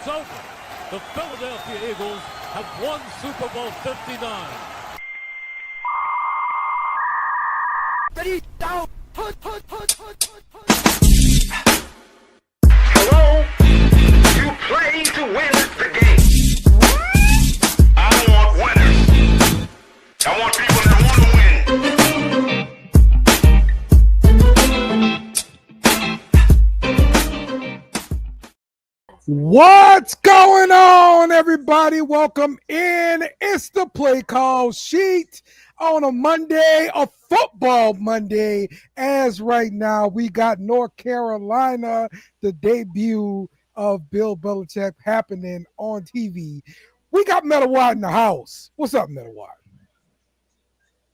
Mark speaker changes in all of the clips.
Speaker 1: It's over. The Philadelphia Eagles have won Super Bowl 59.
Speaker 2: Ready, down,
Speaker 3: Hello? You play to win the game. I don't want winners. I want people that want to win.
Speaker 4: What's going on, everybody? Welcome in. It's the Playcall Sheet on a Monday, a football Monday. As right now, we got North Carolina, the debut of Bill Belichick happening on TV. We got Metal Watt in the house. What's up, Metal Watt?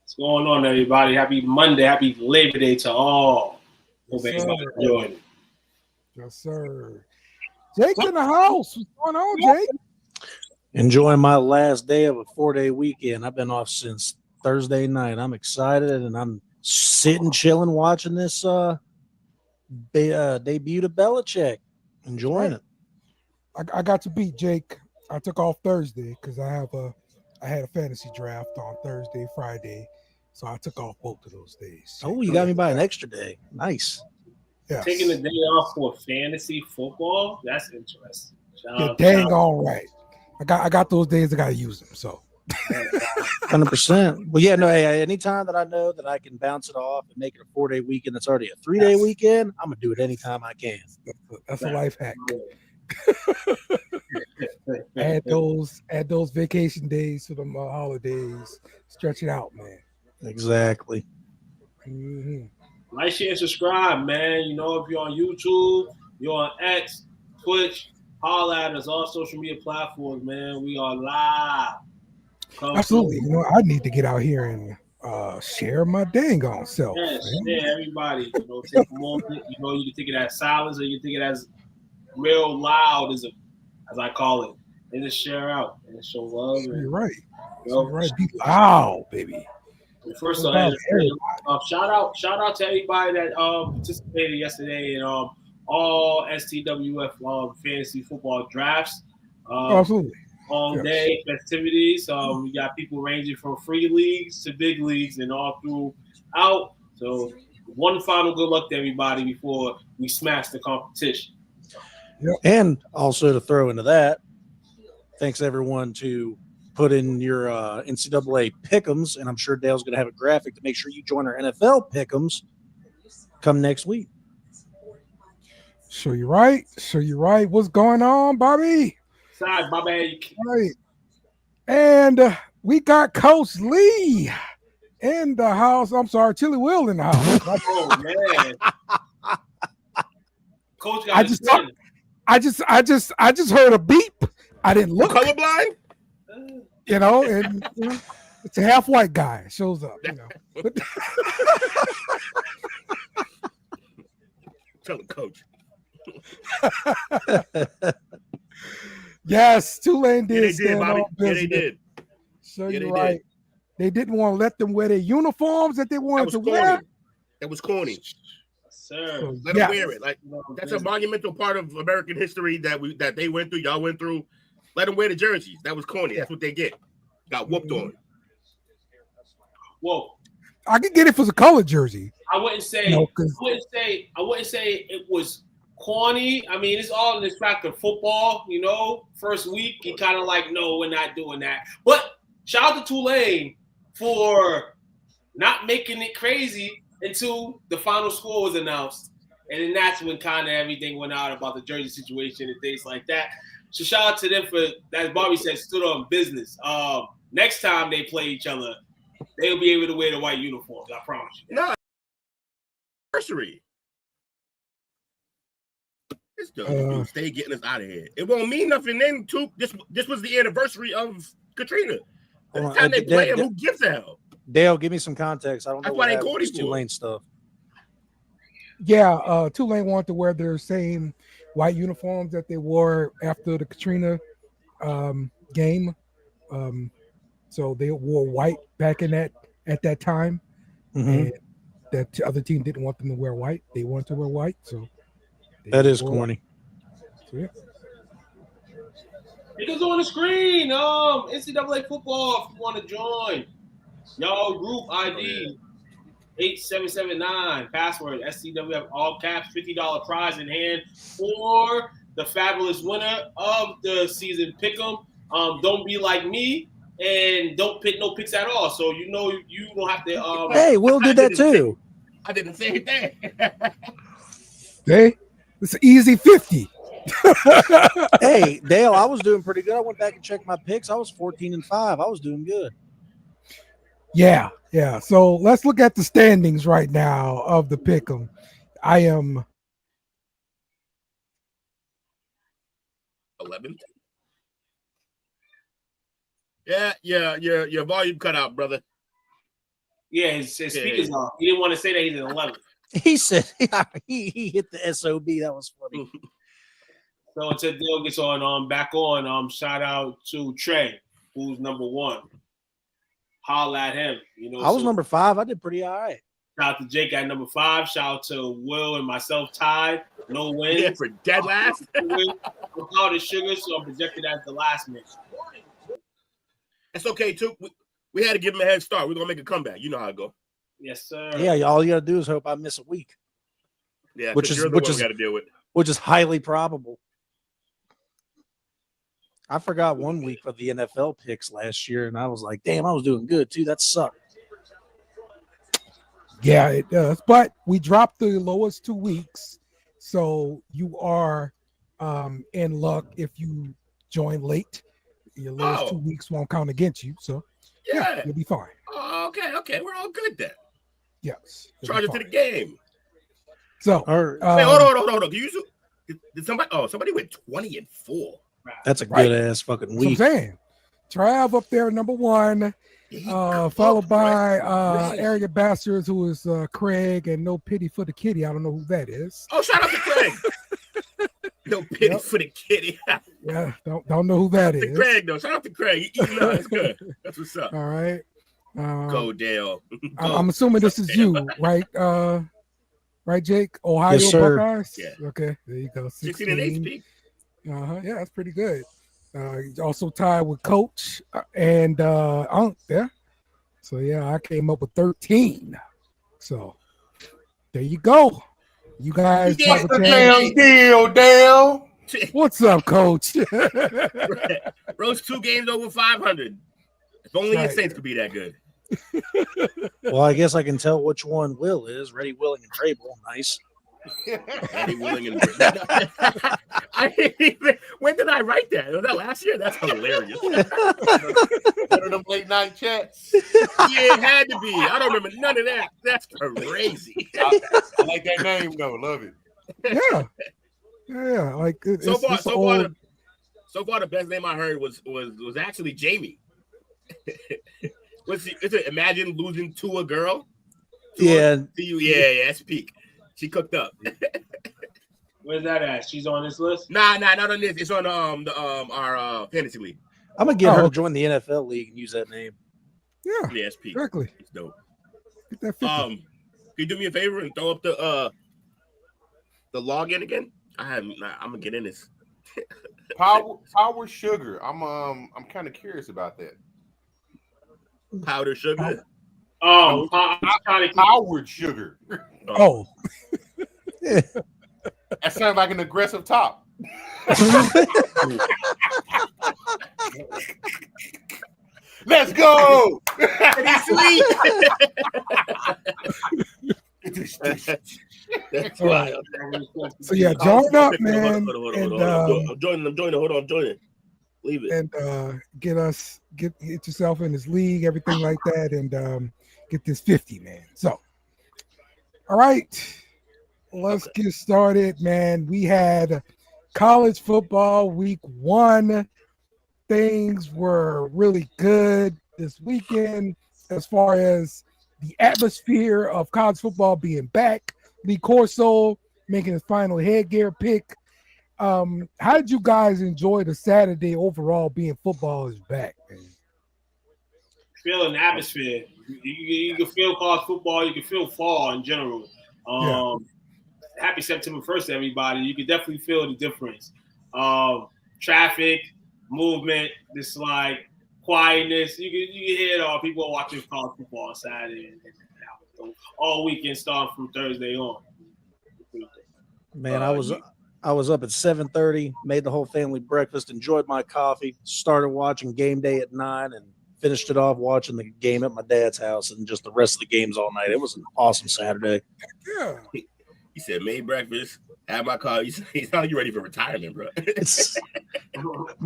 Speaker 5: What's going on, everybody? Happy Monday. Happy Labor Day to all. Hope
Speaker 4: Yes,
Speaker 5: everybody
Speaker 4: sir.
Speaker 5: enjoyed it.
Speaker 4: Yes, sir. Jake's in the house. What's going on, Jake?
Speaker 6: Enjoying my last day of a 4-day weekend. I've been off since Thursday night. I'm excited, and I'm sitting, chilling, watching this debut to Belichick. Enjoying it.
Speaker 4: I got to beat Jake. I took off Thursday because I had a fantasy draft on Thursday, Friday, so I took off both of those days.
Speaker 6: Oh, you got me by an extra day. Nice.
Speaker 4: Yes.
Speaker 5: Taking the day off for fantasy football? That's interesting.
Speaker 4: You're dang all right. I got those days. I got to use them. So
Speaker 6: 100%. Well, yeah, no, hey, anytime that I know that I can bounce it off and make it a 4-day weekend that's already a 3-day weekend, I'm going to do it anytime I can.
Speaker 4: that's a life hack. add those vacation days to the holidays. Stretch it out, man.
Speaker 6: Exactly.
Speaker 4: Mm-hmm.
Speaker 5: Like, share, and subscribe, man. You know, if you're on YouTube, you're on X, Twitch, holla at us, all social media platforms, man. We are live.
Speaker 4: Absolutely. You know, I need to get out here and share my dang on self.
Speaker 5: Yeah, everybody. You know, take a moment. You know, you can take it as silence or you can take it as real loud, as I call it. And just share out and show love.
Speaker 4: You're right.
Speaker 5: You know,
Speaker 4: You're right. Be loud, baby.
Speaker 5: First of all, shout out to everybody that participated yesterday in all STWF fantasy football drafts.
Speaker 4: Absolutely.
Speaker 5: Long day festivities. We got people ranging from free leagues to big leagues and all throughout. So one final good luck to everybody before we smash the competition.
Speaker 4: Yep.
Speaker 6: And also to throw into that, thanks everyone to put in your NCAA pick'ems, and I'm sure Dale's going to have a graphic to make sure you join our NFL pick'ems come next week.
Speaker 4: Sure, you're right. What's going on, Bobby?
Speaker 5: Sorry, Bobby.
Speaker 4: Right. And we got Coach Lee in the house. I'm sorry, Chili Will in the house.
Speaker 5: Oh man, Coach got
Speaker 4: I just heard a beep. I didn't look.
Speaker 7: Colorblind?
Speaker 4: You know, and you know, it's a half white guy shows up. You know,
Speaker 7: Tell him, Coach.
Speaker 4: Yes, Tulane did.
Speaker 7: Yeah, they did,
Speaker 4: stand
Speaker 7: Bobby.
Speaker 4: on
Speaker 7: Yeah,
Speaker 4: business.
Speaker 7: they did.
Speaker 4: So
Speaker 7: Yeah,
Speaker 4: you're
Speaker 7: they
Speaker 4: right.
Speaker 7: did.
Speaker 4: They didn't want to let them wear their uniforms that they
Speaker 7: That
Speaker 4: wanted
Speaker 7: was
Speaker 4: to
Speaker 7: corny.
Speaker 4: wear.
Speaker 7: That was corny.
Speaker 5: Sir.
Speaker 4: So,
Speaker 7: Let
Speaker 4: yeah.
Speaker 7: them wear it. Like that's a monumental part of American history that they went through. Y'all went through. Let them wear the jerseys. That was corny. That's what they get. Got whooped on.
Speaker 5: Whoa.
Speaker 4: I could get it for the color jersey.
Speaker 5: I wouldn't say.
Speaker 4: No,
Speaker 5: I wouldn't say it was corny. I mean, it's all in the fact of football. You know, first week you kind of like, no, we're not doing that. But shout out to Tulane for not making it crazy until the final score was announced, and then that's when kind of everything went out about the jersey situation and things like that. So shout out to them for, as Bobby said, stood on business. Next time they play each other, they'll be able to wear the white uniforms. I promise you.
Speaker 7: No. Anniversary. This dude stay getting us out of here. It won't mean nothing then. Too. This was the anniversary of Katrina. The time they play him, who gives a hell?
Speaker 6: Dale, give me some context. I don't know
Speaker 7: That's why they
Speaker 6: what
Speaker 7: called
Speaker 6: happened with
Speaker 7: him for.
Speaker 6: Tulane stuff.
Speaker 4: Yeah, Tulane wanted to wear their same white uniforms that they wore after the Katrina game. So they wore white back in at that time.
Speaker 6: Mm-hmm.
Speaker 4: And that other team didn't want them to wear white. They wanted to wear white. So
Speaker 6: that is corny.
Speaker 4: So, yeah.
Speaker 5: It goes on the screen. NCAA football. If you want to join, y'all group ID 8779 password STWF all caps $50 prize in hand for the fabulous winner of the season pick'em. Don't be like me and don't pick no picks at all. So you don't have to.
Speaker 6: Hey, Will did that too.
Speaker 7: I did the same thing.
Speaker 4: Hey, it's an easy 50.
Speaker 6: Hey, Dale, I was doing pretty good. I went back and checked my picks. I was 14-5. I was doing good.
Speaker 4: Yeah. So let's look at the standings right now of the pick'em. I am
Speaker 7: 11th. Yeah. Your volume cut out, brother.
Speaker 5: Yeah, his speaker's off. He didn't want to say that he's in 11th.
Speaker 6: He said he hit the SOB. That was funny.
Speaker 5: So until Dale gets on, back on, shout out to Trey, who's number 1. Holla at him.
Speaker 6: I was number 5. I did pretty all right.
Speaker 5: Shout out to Jake at number 5. Shout out to Will and myself tied. No wins.
Speaker 7: Yeah, for dead last.
Speaker 5: Without the sugar, so I'm projected as the last man.
Speaker 7: It's okay, too. We had to give him a head start. We're going to make a comeback. You know how it go.
Speaker 5: Yes, sir.
Speaker 6: Yeah, all you got to do is hope I miss a week.
Speaker 7: Yeah,
Speaker 6: which is
Speaker 7: got to deal with.
Speaker 6: Which is highly probable. I forgot 1 week for the NFL picks last year, and I was like, damn, I was doing good, too. That sucked.
Speaker 4: Yeah, it does. But we dropped the lowest 2 weeks, so you are in luck if you join late. Your lowest 2 weeks won't count against you, so yeah, you'll be fine.
Speaker 7: Oh, okay, we're all good then.
Speaker 4: Yes.
Speaker 7: Charge it to the game.
Speaker 4: So,
Speaker 7: wait, hold on. Did somebody? Oh, somebody went 20-4.
Speaker 6: That's a good ass fucking week.
Speaker 4: That's what I'm saying. Trav up there, number 1, followed by Area Bastards, who is Craig, and No Pity for the Kitty. I don't know who that is.
Speaker 7: Oh, shout out to Craig. No pity for the kitty.
Speaker 4: Yeah, don't know who that is.
Speaker 7: Craig, though. Shout out to Craig. That's good. That's what's up.
Speaker 4: All right.
Speaker 7: Go, Dale.
Speaker 4: I'm assuming this is you, right? Right, Jake? Ohio Buckeyes?
Speaker 7: Yeah.
Speaker 4: Okay, there you go.
Speaker 7: 16 and 8 speak.
Speaker 4: Yeah, that's pretty good. Also tied with Coach and Unc there. So, yeah, I came up with 13. So, there you go. You guys
Speaker 8: have the damn deal, Dale.
Speaker 4: What's up, Coach?
Speaker 7: Bro's 2 games over 500. If only the Saints could be that good.
Speaker 6: Well, I guess I can tell which one Will is. Ready, willing, and Trable. Nice.
Speaker 7: Ready, willing, and when did I write that? Was that last year? That's hilarious.
Speaker 8: One of them late night chats.
Speaker 7: Yeah, it had to be. I don't remember none of that. That's crazy.
Speaker 8: I like that name though. Love it.
Speaker 4: Yeah. Like
Speaker 7: so far, the best name I heard was actually Jamie. Is it Imagine Losing to a Girl?
Speaker 6: Yeah,
Speaker 7: that's peak. She cooked up.
Speaker 5: Where's that at? She's on this list?
Speaker 7: Nah, not on this. It's on our fantasy league.
Speaker 6: I'm gonna get her to join the NFL league and use that name.
Speaker 4: Yeah,
Speaker 7: it's peak.
Speaker 4: Exactly.
Speaker 7: It's dope.
Speaker 4: Get that 50.
Speaker 7: Can you do me a favor and throw up the login again? I'm gonna get in this.
Speaker 8: Power sugar. I'm kind of curious about that.
Speaker 7: Powder sugar.
Speaker 5: I'm trying to
Speaker 8: Howard sugar.
Speaker 4: Oh.
Speaker 8: That sounds like an aggressive top. Let's go.
Speaker 7: That's wild.
Speaker 4: So yeah, join up, man.
Speaker 7: I'm joining. Hold on, I'm joining. Leave it.
Speaker 4: And get yourself in this league, everything like that, and get this 50, man. So, all right, let's get started, man. We had college football week 1. Things were really good this weekend as far as the atmosphere of college football being back. Lee Corso making his final headgear pick. How did you guys enjoy the Saturday overall being football is back, man?
Speaker 5: Feeling the atmosphere. You can feel college football. You can feel fall in general. Happy September 1st to everybody. You can definitely feel the difference. Traffic, movement, this like quietness. You can hear it all. People are watching college football on Saturday and all weekend starting from Thursday on.
Speaker 6: Man, I was up at 7:30, made the whole family breakfast, enjoyed my coffee, started watching game day at 9, and finished it off watching the game at my dad's house and just the rest of the games all night. It was an awesome Saturday.
Speaker 4: Yeah.
Speaker 7: He said, made breakfast, had my car. He's not you ready for retirement, bro.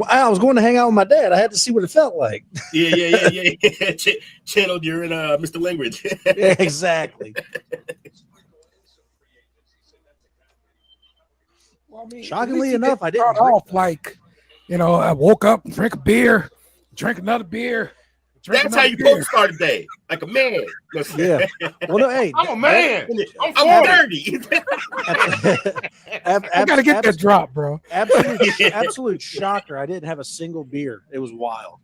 Speaker 6: I was going to hang out with my dad. I had to see what it felt like.
Speaker 7: Yeah. Channeled your in Mr. Language.
Speaker 6: Yeah, exactly.
Speaker 4: Well, I mean,
Speaker 6: shockingly enough, I didn't
Speaker 4: start off like, I woke up, drank a beer, drank another beer.
Speaker 7: That's how you both start a day, like a man.
Speaker 6: Yeah. Well, no, hey,
Speaker 8: I'm a man.
Speaker 7: I'm 30.
Speaker 4: I gotta get that drop, bro.
Speaker 6: Absolute shocker. I didn't have a single beer. It was wild.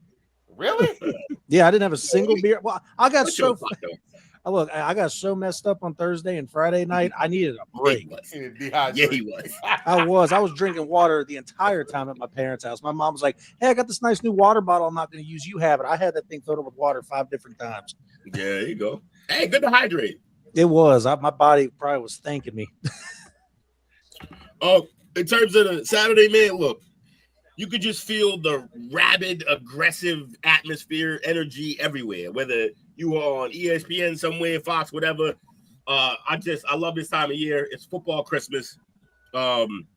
Speaker 8: Really?
Speaker 6: Yeah, I didn't have a single beer. Well, I got I got so messed up on Thursday and Friday night. I needed a break.
Speaker 7: Yeah, he was.
Speaker 6: I was drinking water the entire time at my parents' house. My mom was like, "Hey, I got this nice new water bottle. I'm not going to use. You have it." I had that thing filled up with water 5 different times.
Speaker 7: Yeah, there you go. Hey, good to hydrate.
Speaker 6: It was. My body probably was thanking me.
Speaker 7: In terms of the Saturday, man, look, you could just feel the rabid, aggressive atmosphere, energy everywhere. Whether you are on ESPN somewhere, Fox, whatever. I love this time of year. It's football Christmas. College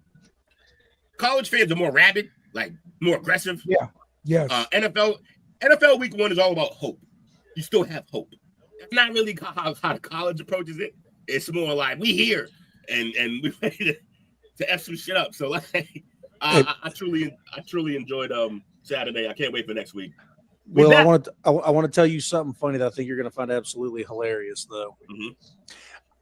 Speaker 7: fans are more rabid, like more aggressive.
Speaker 4: Yeah. Yes.
Speaker 7: NFL week 1 is all about hope. You still have hope. It's not really how the college approaches it. It's more like we here and we ready to F some shit up. So like I truly enjoyed Saturday. I can't wait for next week.
Speaker 6: Well, I want to tell you something funny that I think you're going to find absolutely hilarious, though.
Speaker 7: Mm-hmm.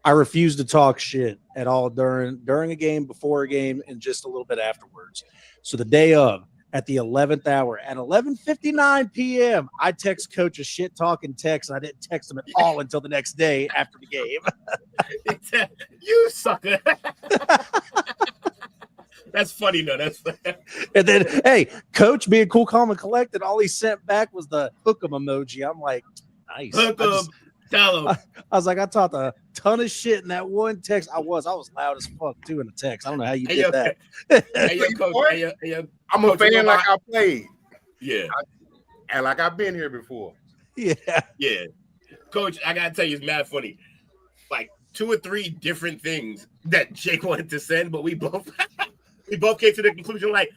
Speaker 6: I refuse to talk shit at all during a game, before a game, and just a little bit afterwards. So the day of, at the 11th hour, at 11:59 p.m., I text Coach a shit talking text, and I didn't text him at all until the next day after the game.
Speaker 7: You sucker. That's funny, though.
Speaker 6: And then, hey, Coach being cool, calm, and collected, all he sent back was the hook 'em emoji. I'm like, nice.
Speaker 7: Hook 'em. Tell him.
Speaker 6: I was like, I talked a ton of shit in that one text. I was loud as fuck, too, in the text. I don't know how you did that.
Speaker 7: Hey, Coach.
Speaker 8: I'm a fan like I played.
Speaker 7: Yeah.
Speaker 8: And like I've been here before.
Speaker 6: Yeah.
Speaker 7: Yeah. Coach, I got to tell you, it's mad funny. Like 2 or 3 different things that Jake wanted to send, but we both came to the conclusion, like,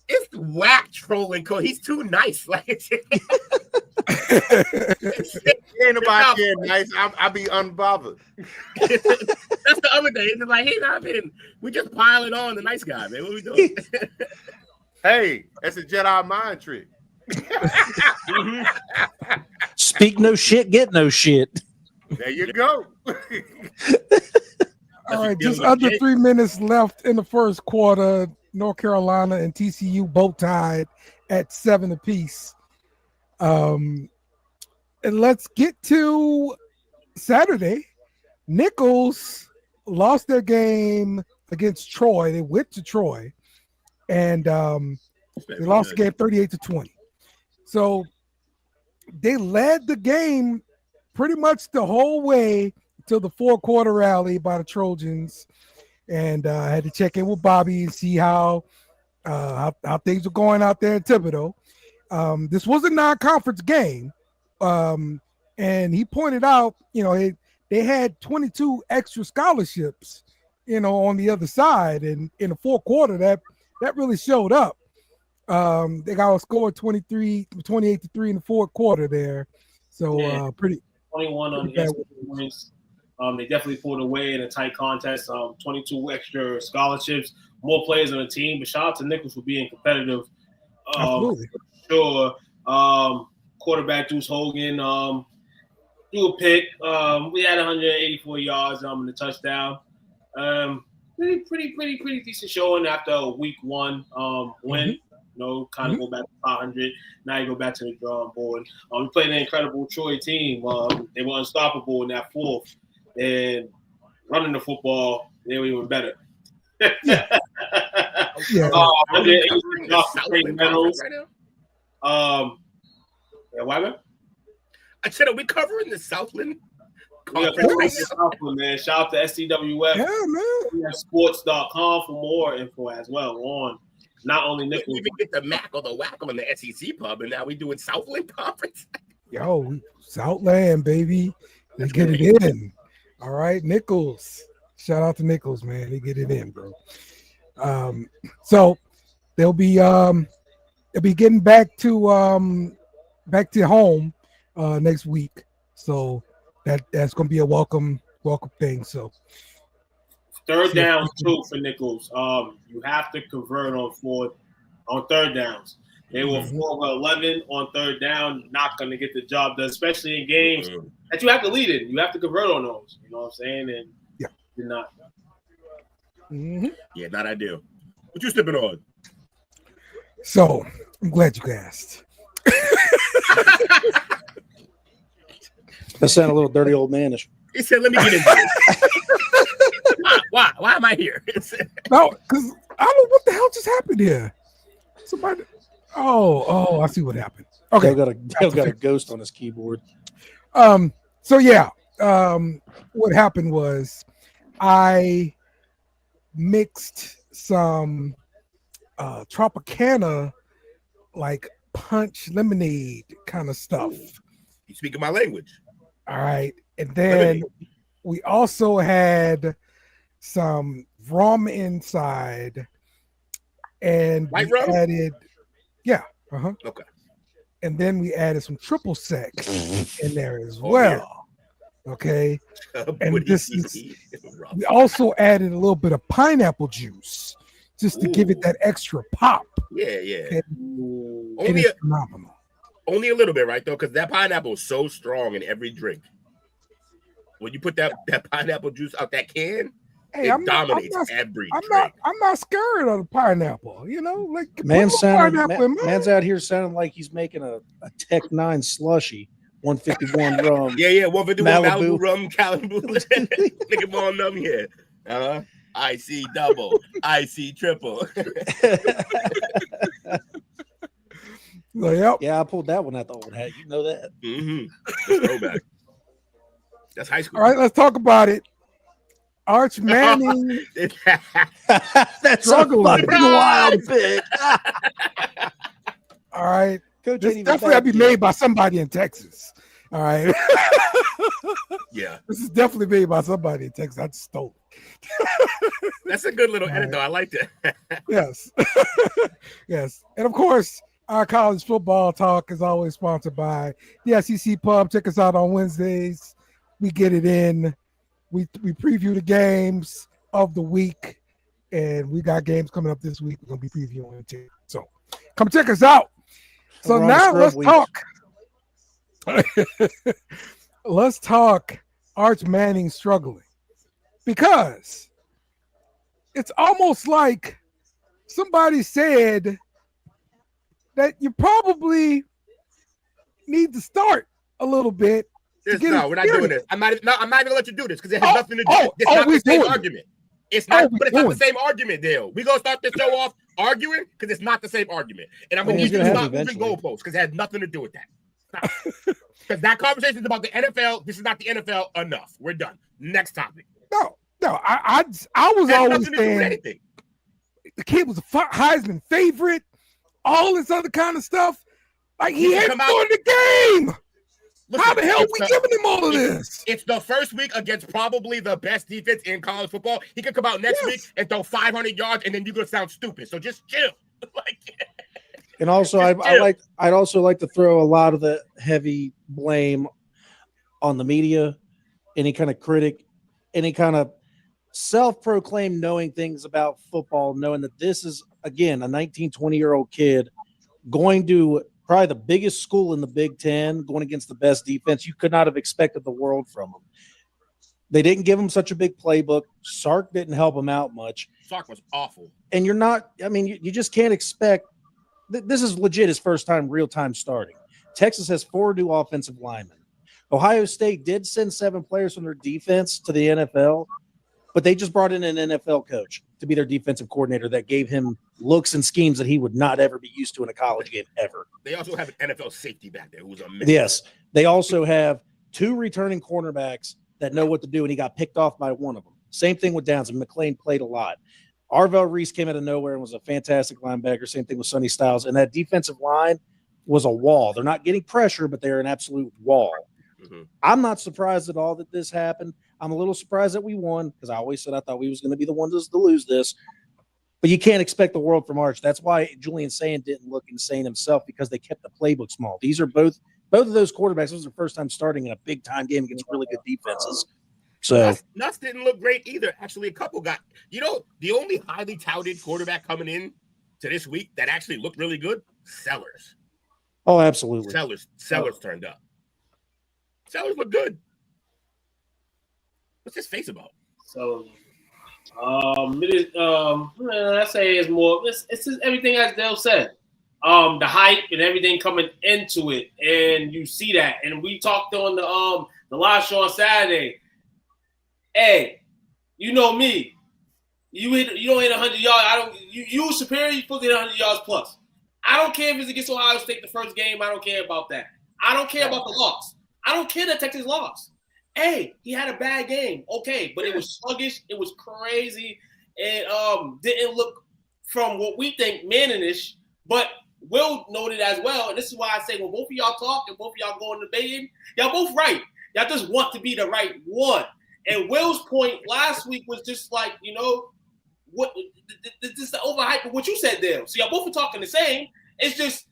Speaker 7: it's whack trolling, Coach. He's too nice. Like,
Speaker 8: ain't nobody getting nice. I be unbothered.
Speaker 7: That's the other day. It's like, hey, we just piling on the nice guy, man. What we doing?
Speaker 8: Hey, that's a Jedi mind trick.
Speaker 6: Speak no shit, get no shit.
Speaker 8: There you go.
Speaker 4: All right, just under 3 minutes left in the first quarter. North Carolina and TCU both tied at 7 apiece. And let's get to Saturday. Nicholls lost their game against Troy. They went to Troy, and they lost the game 38-20. So they led the game pretty much the whole way till the 4-quarter rally by the Trojans. And I had to check in with Bobby and see how things were going out there in Thibodeau. This was a non-conference game, and he pointed out, they had 22 extra scholarships, on the other side, and in the 4th quarter, that really showed up. They got a score 28-3 in the 4th quarter there, so pretty
Speaker 5: 21 on the points. They definitely pulled away in a tight contest. 22 extra scholarships, more players on the team. But shout out to Nicholls for being competitive.
Speaker 4: Absolutely.
Speaker 5: Sure. Quarterback Deuce Hogan threw a pick. We had 184 yards in the touchdown. Pretty decent showing after a week 1 win. Kind of go back to 500. Now you go back to the drawing board. We played an incredible Troy team. They were unstoppable in that 4th. And running the football, they were even better.
Speaker 7: Yeah. the Southland Conference right now?
Speaker 5: Yeah, why, man?
Speaker 7: I said, are we covering the Southland
Speaker 5: Yeah,
Speaker 7: Conference right now?
Speaker 5: man. Shout out to STWF.
Speaker 4: Yeah, man.
Speaker 5: Sports.com for more info as well on not only
Speaker 7: We
Speaker 5: Nicholls.
Speaker 7: didn't even get the MAC or the WAC on the SEC pub, and now we doing Southland Conference.
Speaker 4: Yo, Southland, baby. They get it in. All right, Nicholls. Shout out to Nicholls, man. They get it in, bro. So they'll be getting back to home next week. So that's gonna be a welcome thing. So
Speaker 5: Third downs too for Nicholls. You have to convert on third downs. They were 4-11 on third down, not going to get the job done, especially in games that you have to lead in. You have to convert on those. You know what I'm saying? And
Speaker 4: yeah,
Speaker 5: you're not.
Speaker 7: Yeah, not ideal. What you stepping on?
Speaker 4: So I'm glad you asked.
Speaker 6: That sound a little dirty old manish.
Speaker 7: He said, "Let me get into this." Why am I here?
Speaker 4: No, because I don't know what the hell just happened here. Somebody. Oh, I see what happened. Okay,
Speaker 6: Dale got a ghost on his keyboard.
Speaker 4: So yeah, what happened was I mixed some Tropicana, like punch lemonade kind of stuff.
Speaker 7: You speaking my language.
Speaker 4: All right, and then we also had some rum inside, and
Speaker 7: White
Speaker 4: we
Speaker 7: rum?
Speaker 4: added,
Speaker 7: Okay.
Speaker 4: and then we added some triple sec in there as well. Okay, and this is, we also added a little bit of pineapple juice just to give it that extra pop.
Speaker 7: Yeah.
Speaker 4: It is phenomenal.
Speaker 7: Only a little bit, right, though, because that pineapple is so strong in every drink. When you put that pineapple juice out that can,
Speaker 4: Hey,
Speaker 7: it dominates every drink.
Speaker 4: I'm not scared of the pineapple. You know, like
Speaker 6: man's out here sounding like he's making a Tech 9 slushy, 151 rum.
Speaker 7: Yeah, 151
Speaker 6: Malibu.
Speaker 7: Malibu rum, Calibu. Nigga on them here. I see double. I see triple.
Speaker 4: So, yep.
Speaker 6: Yeah, I pulled that one out the old hat. You know that.
Speaker 7: Throwback. That's high school.
Speaker 4: All right, let's talk about it. Arch Manning.
Speaker 6: That's a fucking wild pick.
Speaker 4: All right.
Speaker 6: Coach
Speaker 4: This
Speaker 6: ain't even
Speaker 4: definitely got to be
Speaker 6: back yet.
Speaker 4: made by somebody in Texas. All right.
Speaker 7: Yeah.
Speaker 4: This is definitely made by somebody in Texas. I just stole it.
Speaker 7: That's a good little edit, though. I like that.
Speaker 4: Yes. Yes. And of course, our college football talk is always sponsored by the SEC Pub. Check us out on Wednesdays. We get it in. We preview the games of the week, and we got games coming up this week. We're going to be previewing it too. So come check us out. So now let's talk. Let's talk Arch Manning struggling, because it's almost like somebody said that you probably need to start a little bit.
Speaker 7: No, we're not doing this. I'm not even gonna let you do this because it has nothing to do. It's not the same argument. It's not, but it's not the same argument, Dale. We're gonna start this show off arguing because it's not the same argument. And I'm gonna need you to stop moving goalposts because it has nothing to do with that. Because that conversation is about the NFL. This is not the NFL enough. We're done. Next topic.
Speaker 4: No, I was always saying the kid was a Heisman favorite, all this other kind of stuff. Like he ain't doing the game. Listen, how the hell are we giving him all of this?
Speaker 7: It's the first week against probably the best defense in college football. He could come out next week and throw 500 yards, and then you're gonna sound stupid. So just chill.
Speaker 6: And also, I'd also like to throw a lot of the heavy blame on the media, any kind of critic, any kind of self-proclaimed knowing things about football, knowing that this is, again, a 19, 20-year-old kid going to probably the biggest school in the Big Ten, going against the best defense. You could not have expected the world from him. They didn't give him such a big playbook. Sark didn't help him out much.
Speaker 7: Sark was awful.
Speaker 6: And you're not – I mean, you just can't expect – this is legit his first time real-time starting. Texas has 4 new offensive linemen. Ohio State did send 7 players from their defense to the NFL, But they just brought in an NFL coach to be their defensive coordinator that gave him looks and schemes that he would not ever be used to in a college game ever.
Speaker 7: They also have an NFL safety back there who's a man.
Speaker 6: Yes. They also have 2 returning cornerbacks that know what to do, and he got picked off by one of them. Same thing with Downs, and McLean played a lot. Arvell Reese came out of nowhere and was a fantastic linebacker. Same thing with Sonny Styles. And that defensive line was a wall. They're not getting pressure, but they're an absolute wall.
Speaker 7: Mm-hmm.
Speaker 6: I'm not surprised at all that this happened. I'm a little surprised that we won because I always said I thought we was going to be the ones to lose this. But you can't expect the world from Arch. That's why Julian Sand didn't look insane himself, because they kept the playbook small. These are both of those quarterbacks. This was their first time starting in a big-time game against really good defenses. So
Speaker 7: Nuts didn't look great either. Actually, a couple got – the only highly touted quarterback coming in to this week that actually looked really good, Sellers.
Speaker 6: Oh, absolutely.
Speaker 7: Sellers turned up. Sellers looked good. What's his face about?
Speaker 5: So, I say it's more. It's just everything as Dale said. The hype and everything coming into it, and you see that. And we talked on the live show on Saturday. Hey, you know me. You don't hit 100 yards. You superior. You supposed to hit 100 yards plus. I don't care if it's against Ohio State the first game. I don't care about that. I don't care about the loss. I don't care that Texas lost. Hey, he had a bad game. Okay, but it was sluggish. It was crazy. It didn't look, from what we think, mannish. But Will noted as well, and this is why I say when both of y'all talk and both of y'all go in debating, y'all both right. Y'all just want to be the right one. And Will's point last week was just like, what this is the overhype of what you said, Dale. So y'all both are talking the same. It's just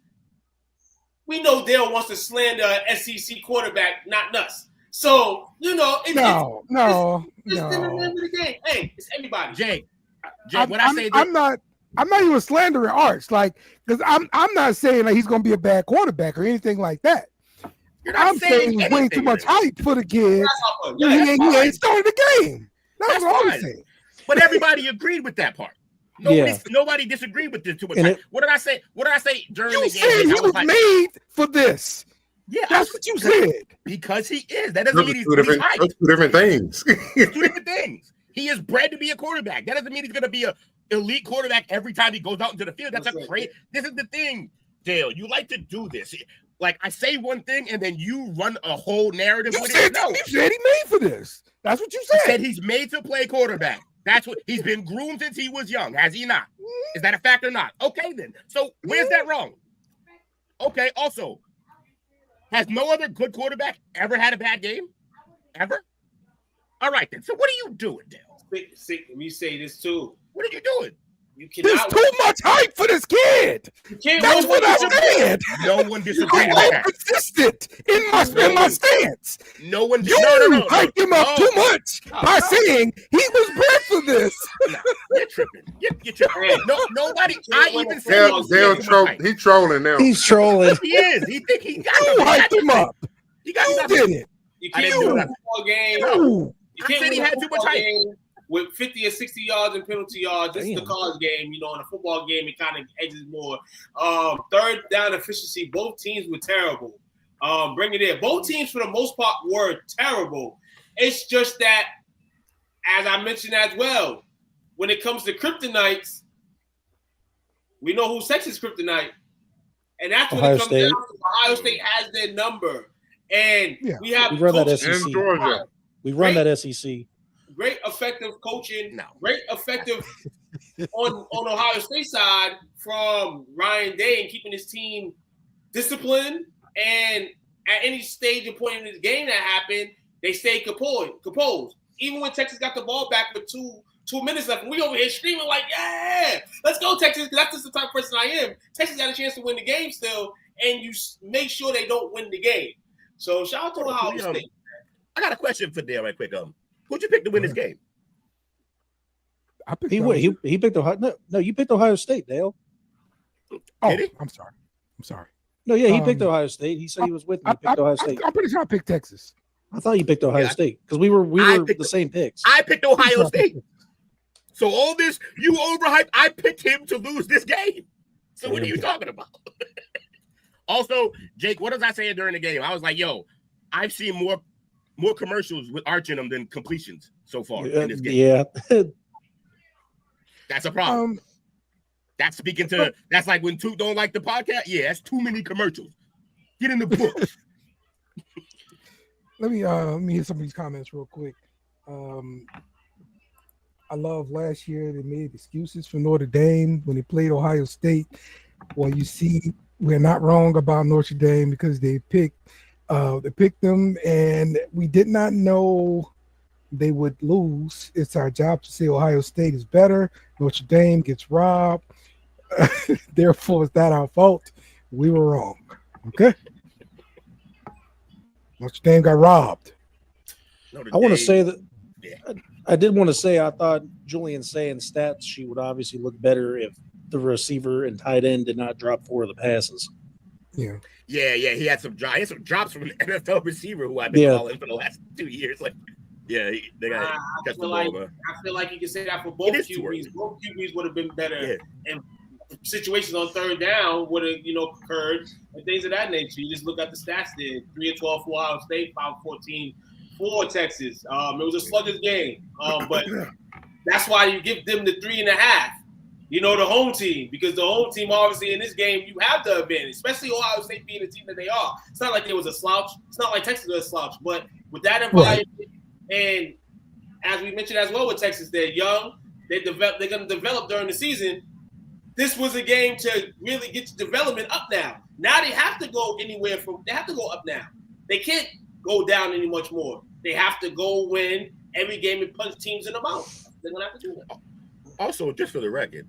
Speaker 5: we know Dale wants to slander an SEC quarterback, not us. So,
Speaker 4: no.
Speaker 5: It's in the name of the game. Hey, it's everybody.
Speaker 7: Jake,
Speaker 4: I'm not even slandering Arch, because I'm not saying that he's going to be a bad quarterback or anything like that. I'm saying way too much hype for the kid. He ain't started the game. That's what I'm saying.
Speaker 7: But everybody agreed with that part. Nobody disagreed with this too much. What did I say? During the game? You
Speaker 4: said he was made for this.
Speaker 7: Yeah,
Speaker 4: that's what you said.
Speaker 7: Because he is. That doesn't mean he's
Speaker 8: two different things.
Speaker 7: It's 2 different things. He is bred to be a quarterback. That doesn't mean he's going to be an elite quarterback every time he goes out into the field. This is the thing, Dale. You like to do this. Like, I say one thing and then you run a whole narrative with it. No,
Speaker 4: you said he made for this. That's what you said.
Speaker 7: You said he's made to play quarterback. That's what he's been groomed since he was young. Has he not? Is that a fact or not? Okay, then. So where's that wrong? Okay. Also, has no other good quarterback ever had a bad game? Ever? All right, then. So what are you doing, Dale?
Speaker 5: Let me say this too.
Speaker 7: What are you doing?
Speaker 4: There's too much hype for this kid. That's what I said.
Speaker 7: No one disagreed with that.
Speaker 4: Consistent in my stance.
Speaker 7: No one.
Speaker 4: You hyped him up too much by saying he was bred for this.
Speaker 7: No, you're tripping. You're tripping. Nobody. I even said
Speaker 8: he's trolling now.
Speaker 6: He's trolling.
Speaker 7: He is. He think he got.
Speaker 4: You hyped him up.
Speaker 7: You
Speaker 4: did it.
Speaker 5: You can't do a football game.
Speaker 7: I said he had too much hype.
Speaker 5: With 50 or 60 yards and penalty yards. This is the college game. In a football game, it kind of edges more. Third down efficiency, both teams were terrible. Bring it in. Both teams, for the most part, were terrible. It's just that, as I mentioned as well, when it comes to kryptonites, we know who's Texas kryptonite. And that's when it comes down to Ohio State has their number. And we
Speaker 6: run that SEC. We run that SEC.
Speaker 5: Great effective coaching, great effective on Ohio State side from Ryan Day and keeping his team disciplined. And at any stage and point in this game that happened, they stayed composed. Even when Texas got the ball back with two minutes left, and we over here screaming like, yeah, let's go, Texas, because that's just the type of person I am. Texas got a chance to win the game still, and you make sure they don't win the game. So shout out to Ohio State.
Speaker 7: I got a question for Dale right quick. Who'd you pick to win this game?
Speaker 6: He picked Ohio. No, you picked Ohio State, Dale.
Speaker 4: Oh, I'm sorry.
Speaker 6: No, yeah, he picked Ohio State. He said he was with me. He picked Ohio State.
Speaker 4: I'm pretty sure I picked Texas.
Speaker 6: I thought you picked Ohio State because we were the same picks.
Speaker 7: I picked Ohio State. So all this, you overhyped. I picked him to lose this game. So what are you talking about? Also, Jake, what was I saying during the game? I was like, yo, I've seen more commercials with Arch in them than completions. so far in this game.
Speaker 6: Yeah.
Speaker 7: That's a problem. That's speaking to, that's like when Toot don't like the podcast. Yeah, that's too many commercials. Get in the book.
Speaker 4: Let me hit some of these comments real quick. I love last year they made excuses for Notre Dame when they played Ohio State. Well, you see, we're not wrong about Notre Dame because they picked them, and we did not know they would lose. It's our job to say Ohio State is better. Notre Dame gets robbed. Therefore, it's not our fault. We were wrong. Okay. Notre Dame got robbed.
Speaker 6: I want to say that I did want to say I thought Julian saying stats sheet would obviously look better if the receiver and tight end did not drop 4 of the passes.
Speaker 4: Yeah.
Speaker 7: He had some drops from an NFL receiver who I've been calling for the last 2 years. Like, they got
Speaker 5: I feel like you can say that for both QBs. Both QBs would have been better, and situations on third down would have, occurred and things of that nature. You just look at the stats there: 3 of 12 for Ohio State, 5 of 14 for Texas. It was a sluggish game, but that's why you give them the 3.5. The home team, because the home team obviously in this game you have the advantage, especially Ohio State being the team that they are. It's not like there was a slouch. It's not like Texas was a slouch, but with that environment. Right. And as we mentioned as well with Texas, they're young. They're going to develop during the season. This was a game to really get your development up now. Now they have to go they have to go up now. They can't go down any much more. They have to go win every game and punch teams in the mouth. They're going to have to do that.
Speaker 7: Also, just for the record,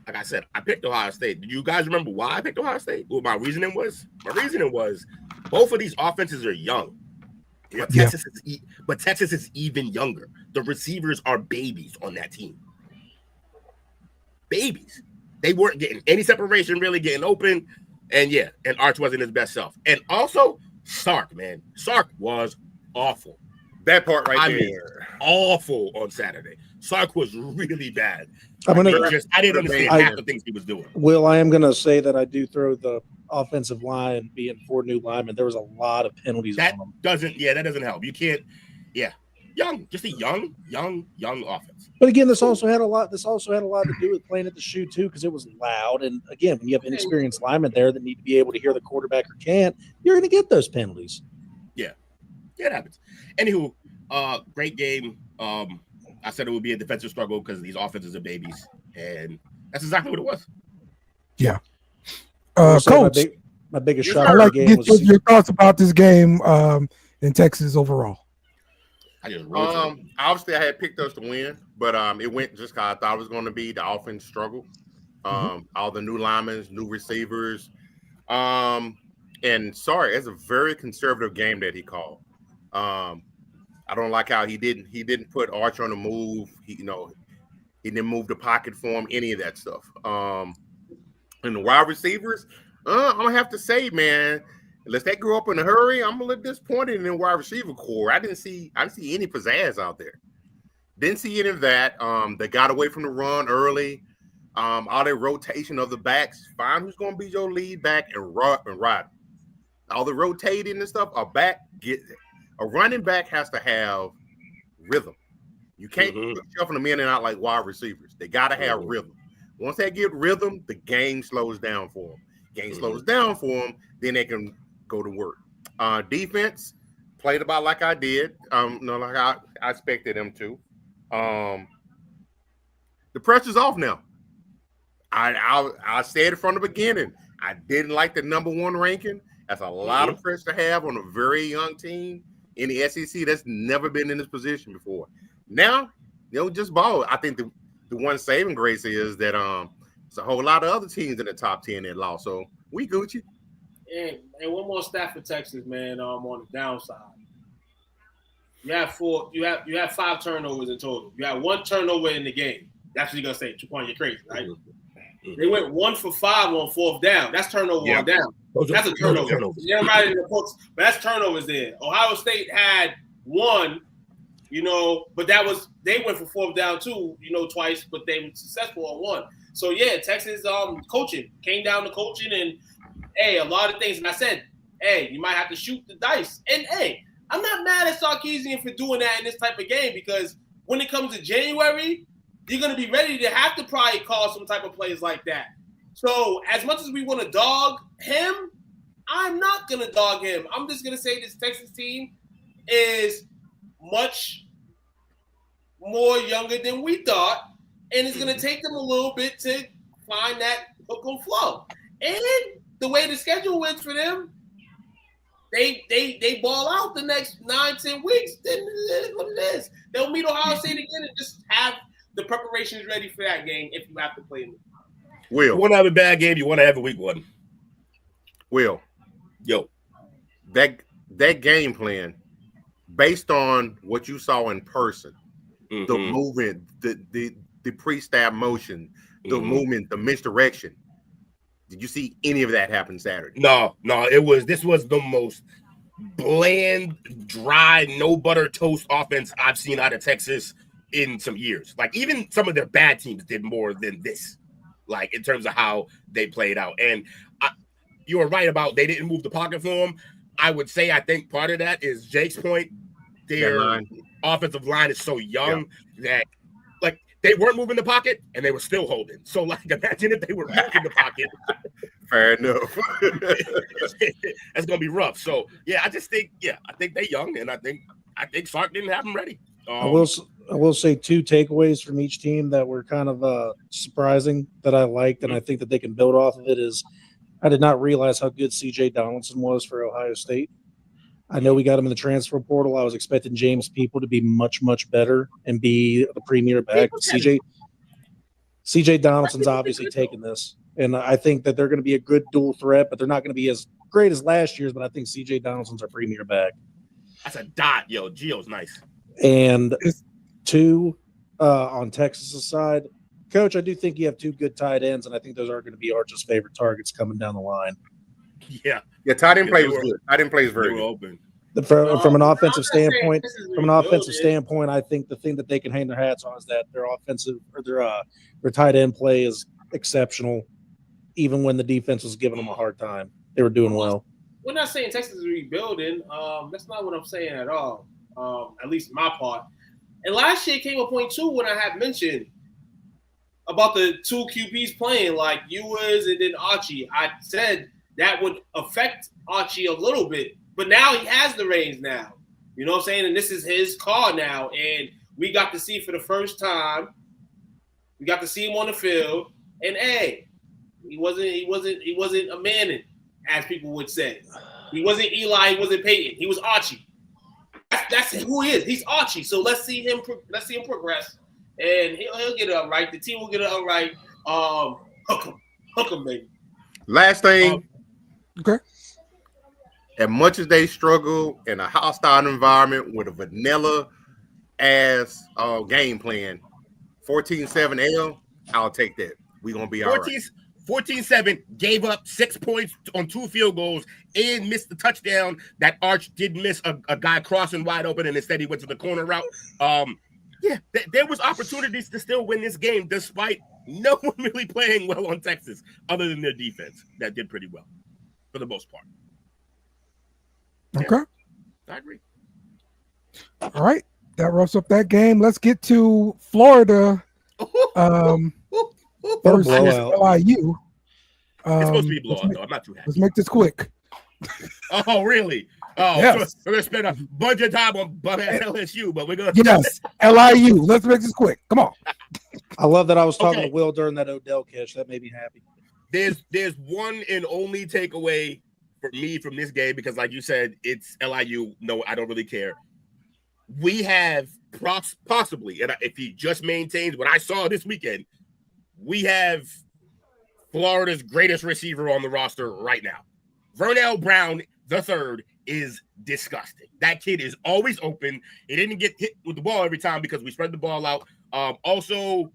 Speaker 7: like I said, I picked Ohio State. Do you guys remember why I picked Ohio State? What my reasoning was? My reasoning was both of these offenses are young. But Texas is even younger. The receivers are babies on that team. Babies. They weren't getting any separation, really getting open. And Arch wasn't his best self. And also, Sark, man. Sark was awful.
Speaker 8: That part right there.
Speaker 7: Awful on Saturday. Sark was really bad.
Speaker 6: I
Speaker 7: didn't understand half the things he was doing.
Speaker 6: Will, I am going to say that I do throw the offensive line being 4 new linemen. There was a lot of penalties on them.
Speaker 7: That doesn't help. You can't. Just a young offense.
Speaker 6: But again, this also had a lot to do with playing at the shoe too, because it was loud. And again, when you have inexperienced linemen there that need to be able to hear the quarterback or can't, you're going to get those penalties.
Speaker 7: Yeah, it happens. Anywho, great game. I said it would be a defensive struggle because these offenses are babies, and that's exactly what it was.
Speaker 4: Yeah.
Speaker 6: Coach, my biggest shot of the game was
Speaker 4: your thoughts about this game in Texas overall.
Speaker 8: Obviously, I had picked us to win, but it went just how I thought it was going to be. The offense struggled. All the new linemen, new receivers. And sorry, it's a very conservative game that he called. I don't like how he didn't put Archer on the move. He didn't move the pocket for him, any of that stuff. And the wide receivers, I'm gonna have to say, man, unless they grew up in a hurry, I'm a little disappointed in the wide receiver core. I didn't see any pizzazz out there. Didn't see any of that. They got away from the run early. All the rotation of the backs. Find who's gonna be your lead back and ride. All the rotating and stuff. A running back has to have rhythm. You can't put shuffling them in and out like wide receivers. They got to have rhythm. Once they get rhythm, the game slows down for them. Slows down for them, then they can go to work. Defense played about like I did. Like I expected them to. The pressure's off now. I said it from the beginning. I didn't like the number 1 ranking. That's a lot of pressure to have on a very young team in the SEC that's never been in this position before. Now, just ball. I think the one saving grace is that it's a whole lot of other teams in the top 10 that lost. So we Gucci.
Speaker 5: And one more stat for Texas, man. On the downside, you have 5 turnovers in total. You had 1 turnover in the game. That's what you're gonna say. 2 points, you're crazy, right? They went 1 for 5 on 4th down. That's turnover on down. That's a turnover. Everybody in the books, but that's turnovers there. Ohio State had 1, but they went for 4th down too, twice, but they were successful on 1. So yeah, Texas coaching came down to coaching, and a lot of things. And I said, you might have to shoot the dice. And I'm not mad at Sarkisian for doing that in this type of game because when it comes to January, you're going to be ready to have to probably call some type of plays like that. So as much as we want to dog him, I'm not going to dog him. I'm just going to say this Texas team is much more younger than we thought, and it's going to take them a little bit to find that hook and flow. And the way the schedule went for them, they ball out the next 9-10 weeks. Then it is what it is. They'll meet Ohio State again and just have the preparations ready for that game if you have to play them.
Speaker 8: Will,
Speaker 7: You want to have a bad game, you want to have a weak one.
Speaker 8: Will,
Speaker 7: Yo,
Speaker 8: that game plan, based on what you saw in person, the movement, the pre-stab motion, the movement, the misdirection. Did you see any of that happen Saturday?
Speaker 7: No, this was the most bland, dry, no butter toast offense I've seen out of Texas in some years. Like, even some of their bad teams did more than this, like, in terms of how they played out. And you were right about they didn't move the pocket for them. I would say I think part of that is Jake's point. Their offensive line is so young that, like, they weren't moving the pocket and they were still holding. So, like, imagine if they were moving the pocket.
Speaker 8: Fair enough.
Speaker 7: That's gonna be rough. So, yeah, I think they're young, and I think Sark didn't have them ready.
Speaker 6: I will say 2 takeaways from each team that were kind of surprising that I liked, and I think that they can build off of it. Is I did not realize how good C.J. Donaldson was for Ohio State. I know we got him in the transfer portal. I was expecting James People to be much, much better and be the premier back. C.J. Donaldson's obviously taken this, and I think that they're going to be a good dual threat, but they're not going to be as great as last year's. But I think C.J. Donaldson's our premier back.
Speaker 7: That's a dot, yo. Gio's nice.
Speaker 6: And 2, on Texas's side, Coach, I do think you have 2 good tight ends, and I think those are going to be Arch's favorite targets coming down the line.
Speaker 7: Yeah,
Speaker 8: tight end play was good. Tight end play is very good.
Speaker 7: Open.
Speaker 6: From an offensive standpoint, I think the thing that they can hang their hats on is that their offensive or their tight end play is exceptional. Even when the defense was giving them a hard time, they were doing well.
Speaker 5: We're not saying Texas is rebuilding. That's not what I'm saying at all. At least my part. And last year came a point too when I had mentioned about the 2 QBs playing, like Ewers and then Archie. I said that would affect Archie a little bit, but now he has the reins now. You know what I'm saying? And this is his car now, and we got to see for the first time. We got to see him on the field, and hey, he wasn't a Manning, as people would say. He wasn't Eli. He wasn't Peyton. He was Archie. That's who he is. He's Archie. So let's see him progress, and he'll get it up right. The team will get it up right. Hook him, baby.
Speaker 8: Last thing.
Speaker 4: Okay.
Speaker 8: As much as they struggle in a hostile environment with a vanilla ass game plan, 14-7 I'll take that. We're gonna be all right.
Speaker 7: 14-7, gave up 6 points on 2 field goals and missed the touchdown that Arch did miss a guy crossing wide open, and instead he went to the corner route. There was opportunities to still win this game despite no one really playing well on Texas other than their defense that did pretty well for the most part.
Speaker 4: Okay.
Speaker 7: I agree.
Speaker 4: All right. That wraps up that game. Let's get to Florida. Versus LIU.
Speaker 7: It's supposed to be a blowout, though. I'm not too happy.
Speaker 4: Let's make this quick.
Speaker 7: Oh, really? Oh, yes. So we're going to spend a bunch of time on LSU, but we're going to...
Speaker 4: Yes, LIU. Let's make this quick. Come on.
Speaker 6: I love that I was talking to Will during that Odell catch. That made me happy.
Speaker 7: There's one and only takeaway for me from this game, because like you said, it's LIU. No, I don't really care. We have possibly, and if he just maintains what I saw this weekend, we have Florida's greatest receiver on the roster right now. Vernell Brown III is disgusting. That kid is always open. He didn't get hit with the ball every time because we spread the ball out. Also,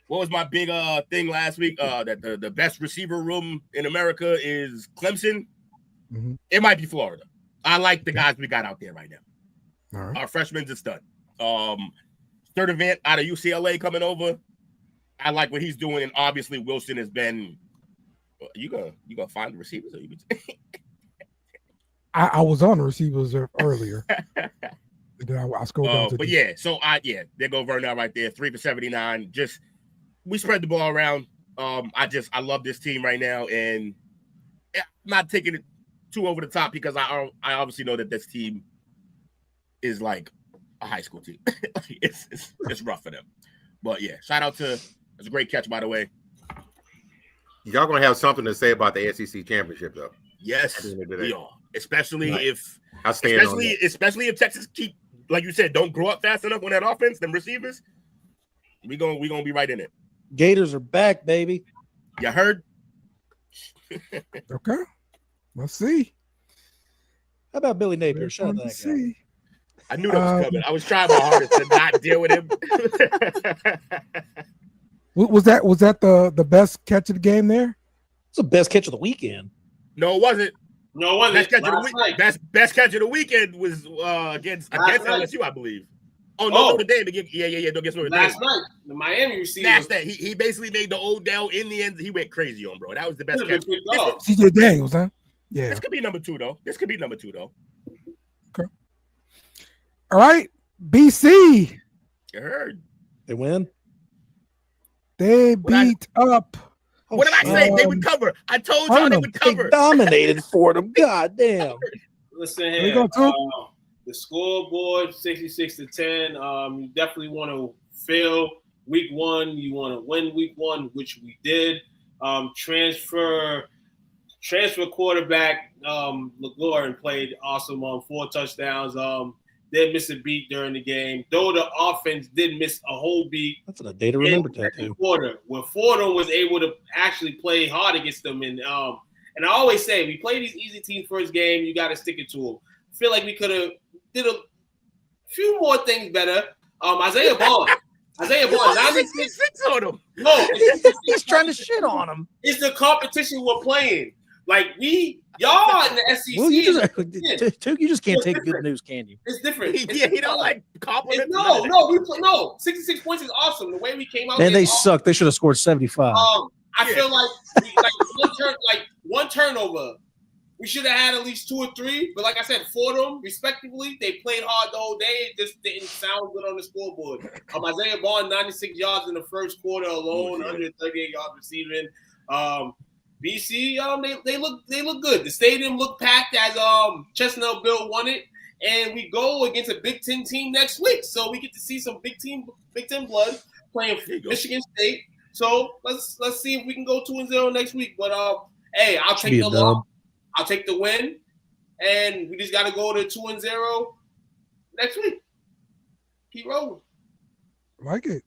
Speaker 7: what was my big thing last week? That the best receiver room in America is Clemson. Mm-hmm. It might be Florida. I like the guys we got out there right now. All right. Our freshmen's a stud. Third event out of UCLA coming over. I like what he's doing, and obviously Wilson has been. You gonna find the receivers?
Speaker 4: I was on the receivers earlier. And then I scroll down to
Speaker 7: but there go Vernell right there, 3 for 79. Just we spread the ball around. I love this team right now, and I'm not taking it too over the top because I obviously know that this team is like a high school team. it's rough for them. But yeah, shout out to it's a great catch, by the way.
Speaker 8: Y'all gonna have something to say about the SEC championship, though.
Speaker 7: Yes, we are. Especially
Speaker 8: right.
Speaker 7: if
Speaker 8: especially
Speaker 7: if Texas keep, like you said, don't grow up fast enough on that offense, them receivers, we gonna be right in it.
Speaker 6: Gators are back, baby.
Speaker 7: You heard?
Speaker 4: Okay. Let's see.
Speaker 6: How about Billy Napier? Shout out to that guy.
Speaker 7: I knew that was coming. I was trying my hardest to not deal with him.
Speaker 4: Was that the best catch of the game there?
Speaker 6: It's the best catch of the weekend.
Speaker 7: No, it wasn't.
Speaker 5: No, it wasn't.
Speaker 7: Best catch of the week. Best catch of the weekend was against LSU, I believe. Oh no, Notre Dame again. Yeah. Against Notre Dame.
Speaker 5: Last night, the Miami receiver.
Speaker 7: That's that. He basically made the Odell in the end. He went crazy on, bro. That was the best catch.
Speaker 4: CJ Daniels, huh? Yeah.
Speaker 7: This could be number two, though.
Speaker 4: Okay. All right. BC.
Speaker 7: You heard.
Speaker 6: They win.
Speaker 4: They beat up.
Speaker 7: What did I say? They would cover. I told y'all they would cover.
Speaker 6: They dominated for them. God damn.
Speaker 5: Listen here. The scoreboard 66-10. You definitely want to fail week one. You want to win week one, which we did. Transfer quarterback LaGuardia played awesome on 4 touchdowns. Did miss a beat during the game, though the offense did miss a whole beat.
Speaker 6: That's a day to remember that too.
Speaker 5: Quarter where Fordham was able to actually play hard against them, and I always say we play these easy teams first game. You got to stick it to them. I feel like we could have did a few more things better. Isaiah Bond, 96
Speaker 7: on him.
Speaker 5: No,
Speaker 6: he's trying to shit on him.
Speaker 5: It's the competition we're playing. Like y'all in the SEC.
Speaker 6: Well, you just can't take good news, can you?
Speaker 5: It's different.
Speaker 7: He don't like compliments.
Speaker 5: No. 66 points is awesome. The way we came out.
Speaker 6: Man, they suck. They should have scored 75.
Speaker 5: I feel like one turnover. We should have had at least 2 or 3. But like I said, Fordham, respectively, they played hard the whole day. It just didn't sound good on the scoreboard. Isaiah Bond, 96 yards in the first quarter alone, 138 yards receiving. BC, they look good. The stadium looked packed as Chestnut Bill won it, and we go against a Big Ten team next week, so we get to see some Big Ten blood playing Michigan State. So let's see if we can go 2-0 next week. But hey, I'll take the loss. I'll take the win, and we just got to go to 2-0 next week. Keep rolling.
Speaker 4: I like it.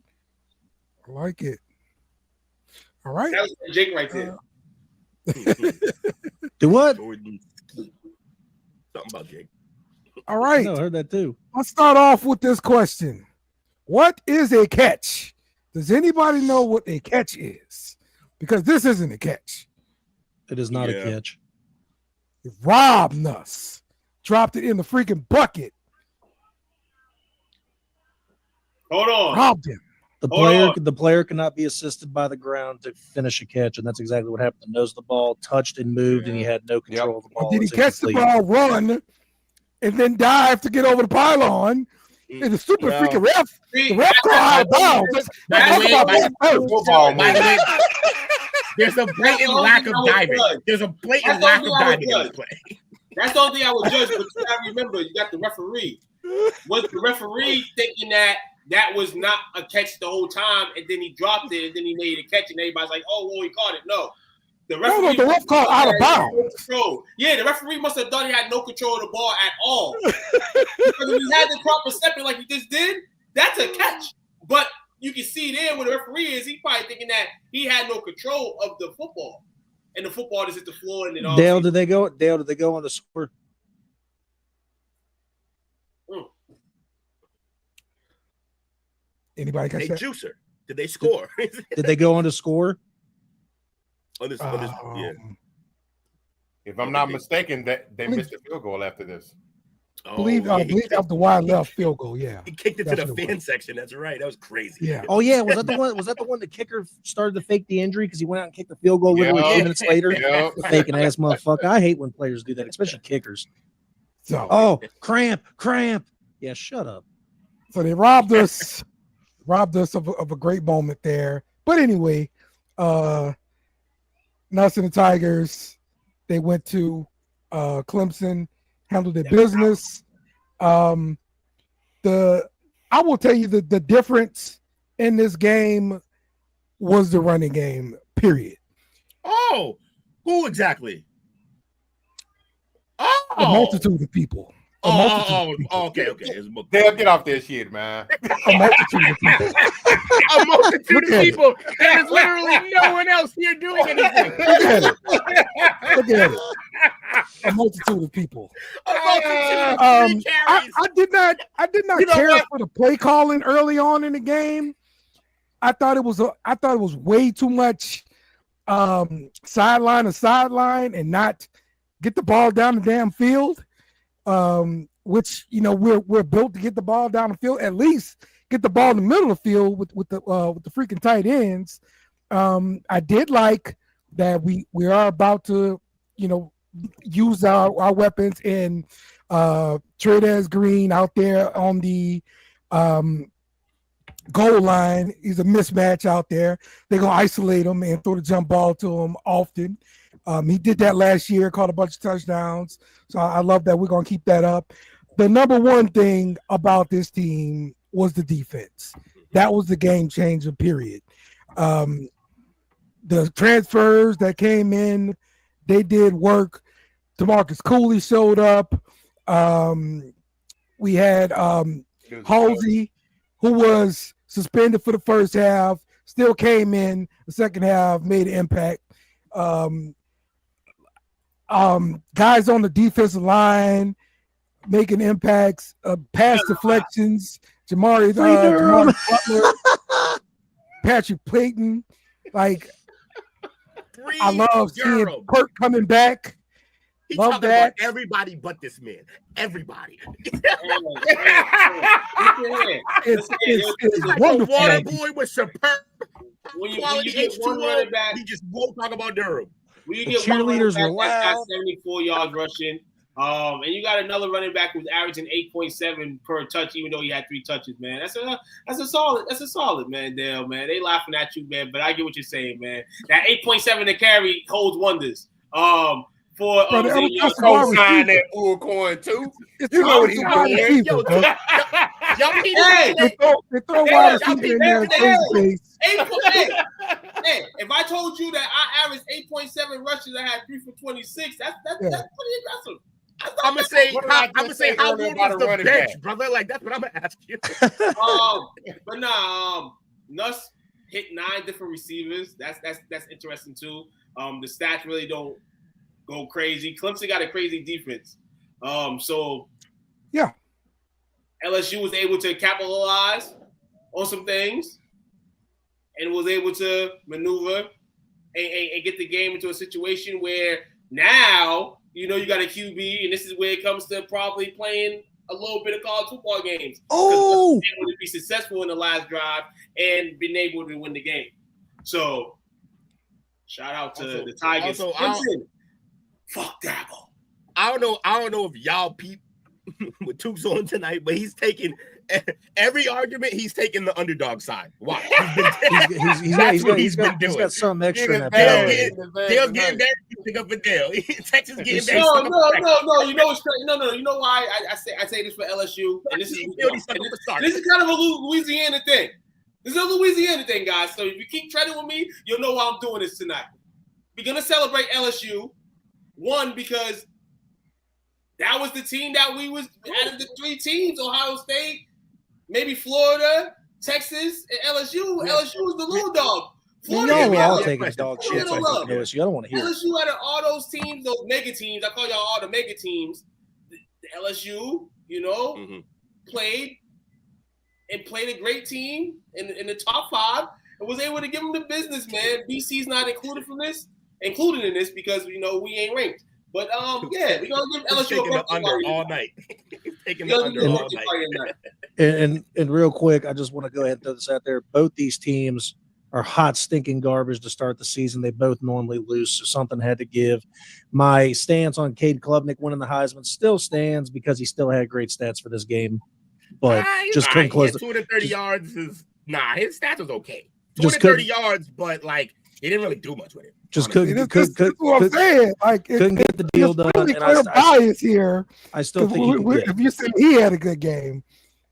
Speaker 4: All right.
Speaker 5: That was Jake right there.
Speaker 6: Do what?
Speaker 7: Something about Jake.
Speaker 4: All right.
Speaker 6: No, I heard that too.
Speaker 4: Let's start off with this question. What is a catch? Does anybody know what a catch is? Because this isn't a catch.
Speaker 6: It is not a catch.
Speaker 4: He robbed us. Dropped it in the freaking bucket.
Speaker 5: Hold on.
Speaker 4: Robbed him.
Speaker 6: The player cannot be assisted by the ground to finish a catch, and that's exactly what happened. The nose of the ball touched and moved, and he had no control of the ball.
Speaker 4: Did he catch the ball, run, and then dive to get over the pylon? And the stupid freaking ref, the ref called out of bounds.
Speaker 7: There's a blatant lack of diving. There's a blatant lack of diving in this play.
Speaker 5: That's the only thing I would judge, but you gotta remember, you got the referee. Was the referee thinking that was not a catch the whole time, and then he dropped it, and then he made a catch, and everybody's like, "Oh, well, he caught it." No, the referee.
Speaker 4: The ref called out of bounds.
Speaker 5: Yeah, the referee must have thought he had no control of the ball at all. Because if he had the proper stepping like he just did, that's a catch. But you can see there where the referee is. He's probably thinking that he had no control of the football, and the football just hit the floor. And then all.
Speaker 6: Dale, did they go on the score?
Speaker 4: Anybody catch that?
Speaker 7: Juicer. Did they score?
Speaker 6: Did they go on to score?
Speaker 7: Yeah.
Speaker 8: If I'm not mistaken, that they missed a field goal after this.
Speaker 4: I believe that was the wide left field goal. Yeah,
Speaker 7: he kicked it to the fan section. That's right. That was crazy.
Speaker 4: Yeah.
Speaker 6: Oh yeah, was that the one? Was that the one the kicker started to fake the injury because he went out and kicked the field goal literally 2 minutes later? Faking ass motherfucker. I hate when players do that, especially kickers.
Speaker 4: So,
Speaker 6: cramp. Yeah, shut up.
Speaker 4: So they robbed us of a great moment there. But anyway, Nuss and the Tigers, they went to Clemson, handled their business. I will tell you the difference in this game was the running game, period.
Speaker 7: Oh, who exactly?
Speaker 4: A multitude of people.
Speaker 7: Okay.
Speaker 8: Dale, get off this shit, man.
Speaker 4: A multitude of people.
Speaker 7: A multitude of people. There's literally no one else here doing anything.
Speaker 4: Look at it. A multitude of people. I did not care for the play calling early on in the game. I thought it was way too much sideline to sideline and not get the ball down the damn field. Which we're built to get the ball down the field, at least get the ball in the middle of the field with the freaking tight ends. I did like that we are about to use our weapons in TRADED Green out there on the goal line. He's a mismatch out there. They're gonna isolate him and throw the jump ball to him often. He did that last year, caught a bunch of touchdowns. So I love that. We're gonna keep that up. The number one thing about this team was the defense. That was the game changer, period. The transfers that came in, they did work. DeMarcus Cooley showed up. We had Halsey, who was suspended for the first half, still came in the second half, made an impact. Guys on the defensive line making impacts, pass deflections, Jamari Butler, Patrick Payton. Like, I love seeing Kirk coming back.
Speaker 7: He's
Speaker 4: love
Speaker 7: talking
Speaker 4: that.
Speaker 7: about everybody but this man. Everybody.
Speaker 4: It's
Speaker 7: The
Speaker 4: wonderful.
Speaker 7: Water Boy was superb.
Speaker 5: When you
Speaker 7: Quality
Speaker 5: get one running back,
Speaker 7: he just won't talk about Durham.
Speaker 5: when you
Speaker 6: The
Speaker 5: get one running
Speaker 6: cheerleaders
Speaker 5: back
Speaker 6: were
Speaker 5: that's got
Speaker 6: loud.
Speaker 5: 74 yards rushing, and you got another running back who's averaging 8.7 per touch, even though he had 3 touches, man. That's a solid, man, Dale, man. They laughing at you, man, but I get what you're saying, man. That 8.7 to carry holds wonders. For
Speaker 4: Bro,
Speaker 5: Xavier
Speaker 4: that's wide
Speaker 8: Co-sign
Speaker 4: receiver.
Speaker 8: that bull coin too.
Speaker 4: It's
Speaker 8: You know what he's
Speaker 4: wide
Speaker 8: doing.
Speaker 4: receiver, bro.
Speaker 7: Y'all need
Speaker 5: Hey!
Speaker 7: to
Speaker 4: They throw wide receiver
Speaker 7: y'all
Speaker 4: in there in crazy pace.
Speaker 5: If I told you that I averaged 8.7 rushes, I had 3 for 26. That's pretty aggressive.
Speaker 7: I'm gonna say,
Speaker 8: What did I just say
Speaker 7: how
Speaker 8: earlier
Speaker 7: good
Speaker 8: about
Speaker 7: was
Speaker 8: a
Speaker 7: the
Speaker 8: running
Speaker 7: bench,
Speaker 8: back?
Speaker 7: brother? Like, that's what I'm gonna ask you.
Speaker 5: But nah, Nuss hit 9 different receivers. That's interesting too. The stats really don't go crazy. Clemson got a crazy defense. So
Speaker 4: Yeah.
Speaker 5: LSU was able to capitalize on some things and was able to maneuver and get the game into a situation where now you got a QB, and this is where it comes to probably playing a little bit of college football games.
Speaker 6: Oh,
Speaker 5: Able to be successful in the last drive and been able to win the game. So shout out to the Tigers. Clemson, fuck Dabo.
Speaker 7: I don't know if y'all peep with Tukes on tonight, but he's taking every argument. He's taking the underdog side. Watch.
Speaker 6: he's got some extra in that
Speaker 7: Dale's
Speaker 6: bag.
Speaker 7: getting that pick up for Dale. Texas getting that.
Speaker 5: No. You know what's crazy? No. You know why I say this for LSU, and this is kind of a Louisiana thing. This is a Louisiana thing, guys. So if you keep treading with me, you'll know why I'm doing this tonight. We're gonna celebrate LSU. One, because that was the team that we was out of the 3 teams: Ohio State, maybe Florida, Texas, and LSU. LSU was the little dog.
Speaker 6: Y'all will all take
Speaker 5: it.
Speaker 6: his dog shit. So I don't want to hear it.
Speaker 5: LSU out of all those teams, those mega teams, I call y'all all the mega teams. The LSU, played a great team in the top 5 and was able to give them the business, man. BC's not included in this because we ain't ranked. But we're gonna give LSU
Speaker 7: taking the under all night. Taking the under all night.
Speaker 6: And real quick, I just want to go ahead and throw this out there. Both these teams are hot, stinking garbage to start the season. They both normally lose, so something had to give. My stance on Cade Klubnik winning the Heisman still stands because he still had great stats for this game. but just couldn't close.
Speaker 7: 230 yards is his stats was okay.
Speaker 6: Just
Speaker 7: 230 yards, but like he didn't really do much with it.
Speaker 6: Just
Speaker 7: honestly.
Speaker 6: couldn't
Speaker 4: what I'm saying. Like,
Speaker 6: couldn't get the deal done.
Speaker 4: Really
Speaker 6: And
Speaker 4: clear bias here.
Speaker 6: I still think
Speaker 4: if you said he had a good game.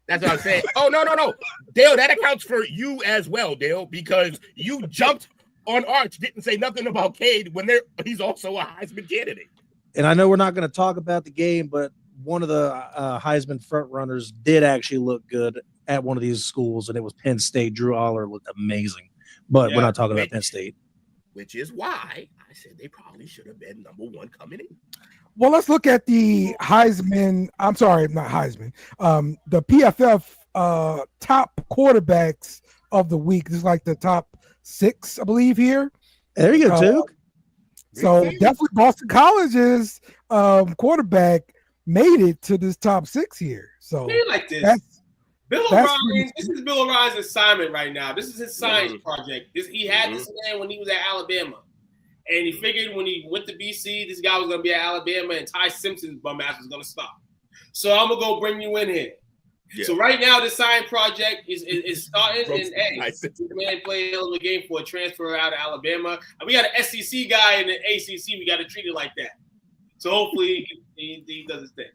Speaker 7: That's what I'm saying. Oh, no. Dale, that accounts for you as well, Dale, because you jumped on Arch, didn't say nothing about Cade when he's also a Heisman candidate.
Speaker 6: And I know we're not going to talk about the game, but one of the Heisman front runners did actually look good at one of these schools, and it was Penn State. Drew Aller looked amazing, but we're not talking about Penn State. Which
Speaker 7: is why I said they probably should have been number one coming in.
Speaker 4: Well, let's look at the Heisman. I'm sorry, not Heisman. The PFF top quarterbacks of the week. This is like the top 6, I believe, here.
Speaker 6: There you go, too.
Speaker 4: So definitely Boston College's quarterback made it to this top 6 here. So
Speaker 5: like this. Bill O'Brien, this is Bill O'Brien's assignment right now. This is his science project. He had this man when he was at Alabama. And he figured when he went to BC, this guy was going to be at Alabama and Ty Simpson's bum ass was going to stop. So I'm going to go bring you in here. Yeah. So right now, the science project is starting. And hey, this man played a hell of a game for a transfer out of Alabama. And we got an SEC guy in the ACC. We got to treat it like that. So hopefully he does his thing.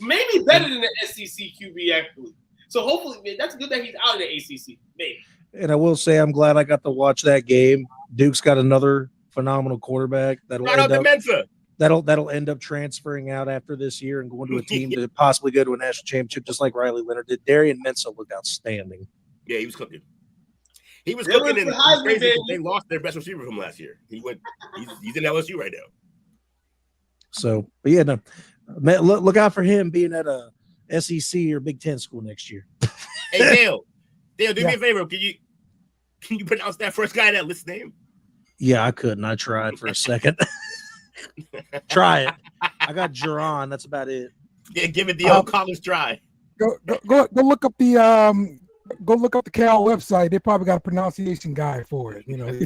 Speaker 5: Maybe better than the SEC QB, actually. So hopefully, man, that's good that he's out of the ACC. Maybe.
Speaker 6: And I will say I'm glad I got to watch that game. Duke's got another phenomenal quarterback that'll end up transferring out after this year and going to a team to possibly go to a national championship, just like Riley Leonard did. Darian Mensah looked outstanding.
Speaker 7: Yeah, he was cooking. He was cooking, and they lost their best receiver from last year. He's in LSU right now.
Speaker 6: So, but yeah, no, look out for him being at a SEC or Big Ten school next year.
Speaker 7: Hey, Dale, do me a favor. Can you pronounce that first guy in that list name?
Speaker 6: Yeah, I couldn't. I tried for a second. Try it. I got Jerron. That's about it.
Speaker 7: Yeah, give it the old college try.
Speaker 4: Go look up the Cal website. They probably got a pronunciation guide for it. You know,